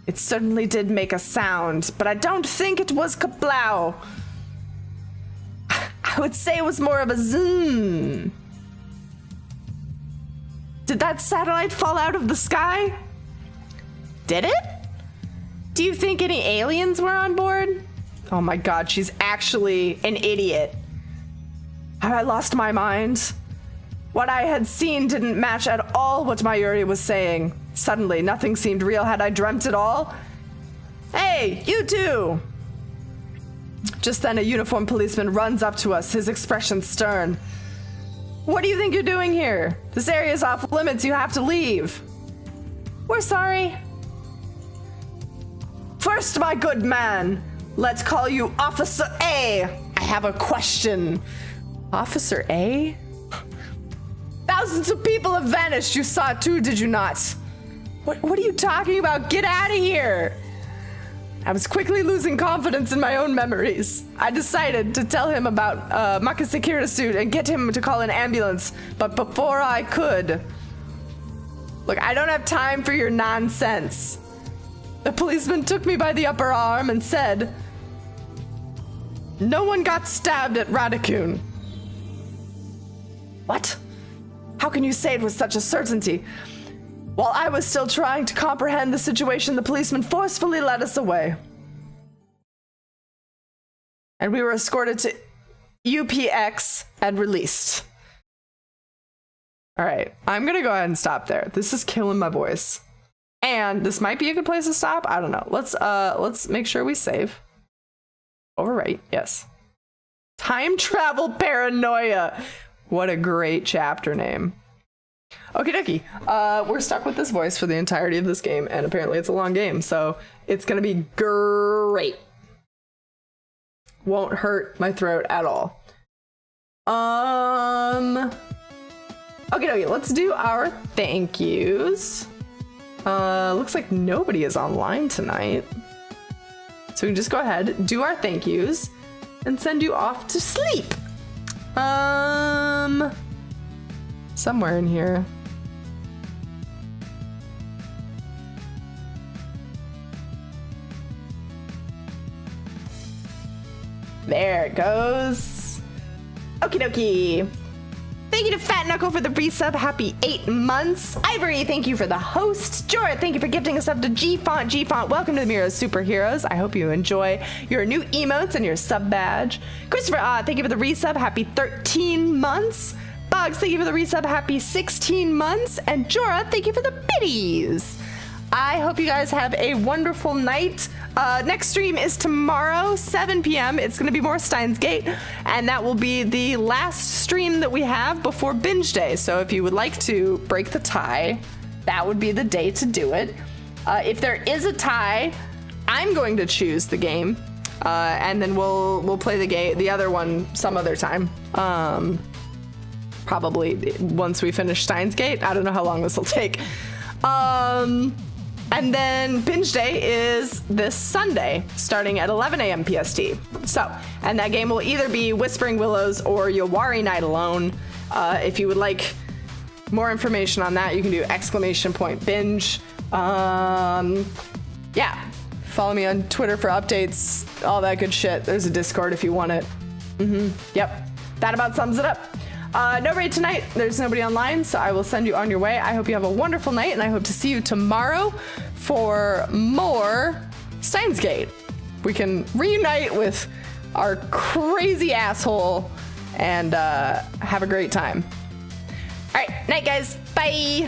It certainly did make a sound, but I don't think it was kaplow. I would say it was more of a zoom. Did that satellite fall out of the sky? Did it? Do you think any aliens were on board? Oh my god, she's actually an idiot. Have I lost my mind? What I had seen didn't match at all what Mayuri was saying. Suddenly, nothing seemed real. Had I dreamt it all? Hey, you two! Just then, a uniformed policeman runs up to us, his expression stern. What do you think you're doing here? This area is off limits. You have to leave. We're sorry. First, my good man, let's call you Officer A. I have a question. Officer A? Thousands of people have vanished. You saw it too, did you not? What are you talking about? Get out of here. I was quickly losing confidence in my own memories. I decided to tell him about Makasekira's suit and get him to call an ambulance, but before I could... Look, I don't have time for your nonsense. The policeman took me by the upper arm and said, no one got stabbed at Radicune. What? How can you say it with such a certainty? While I was still trying to comprehend the situation, the policeman forcefully led us away. And we were escorted to UPX and released. All right, I'm gonna go ahead and stop there. This is killing my voice. And this might be a good place to stop. I don't know. Let's make sure we save. Overwrite, yes. Time travel paranoia. What a great chapter name. Okie dokie. We're stuck with this voice for the entirety of this game, and apparently it's a long game, so it's gonna be great. Won't hurt my throat at all. Okie dokie, let's do our thank yous. Looks like nobody is online tonight. So we can just go ahead, do our thank yous, and send you off to sleep. Somewhere in here. There it goes. Okie dokie. Thank you to Fat Knuckle for the resub. Happy 8 months. Ivory, thank you for the host. Jorah, thank you for gifting us up to G-Font. G-Font, welcome to the Mirror of Superheroes. I hope you enjoy your new emotes and your sub badge. Christopher, thank you for the resub. Happy 13 months. Boggs, thank you for the resub. Happy 16 months. And Jorah, thank you for the biddies. I hope you guys have a wonderful night. Next stream is tomorrow, 7 p.m. It's going to be more Steins Gate, and that will be the last stream that we have before binge day. So if you would like to break the tie, that would be the day to do it. If there is a tie, I'm going to choose the game, and then we'll play the other one some other time. Probably once we finish Steins Gate. I don't know how long this will take. And then binge day is this Sunday, starting at 11 a.m. PST. So, and that game will either be Whispering Willows or Yawari Night Alone. If you would like more information on that, you can do !binge. Yeah, follow me on Twitter for updates, all that good shit. There's a Discord if you want it. Yep, that about sums it up. No raid tonight. There's nobody online, so I will send you on your way. I hope you have a wonderful night, and I hope to see you tomorrow for more Steins Gate. We can reunite with our crazy asshole and have a great time. All right, night, guys. Bye.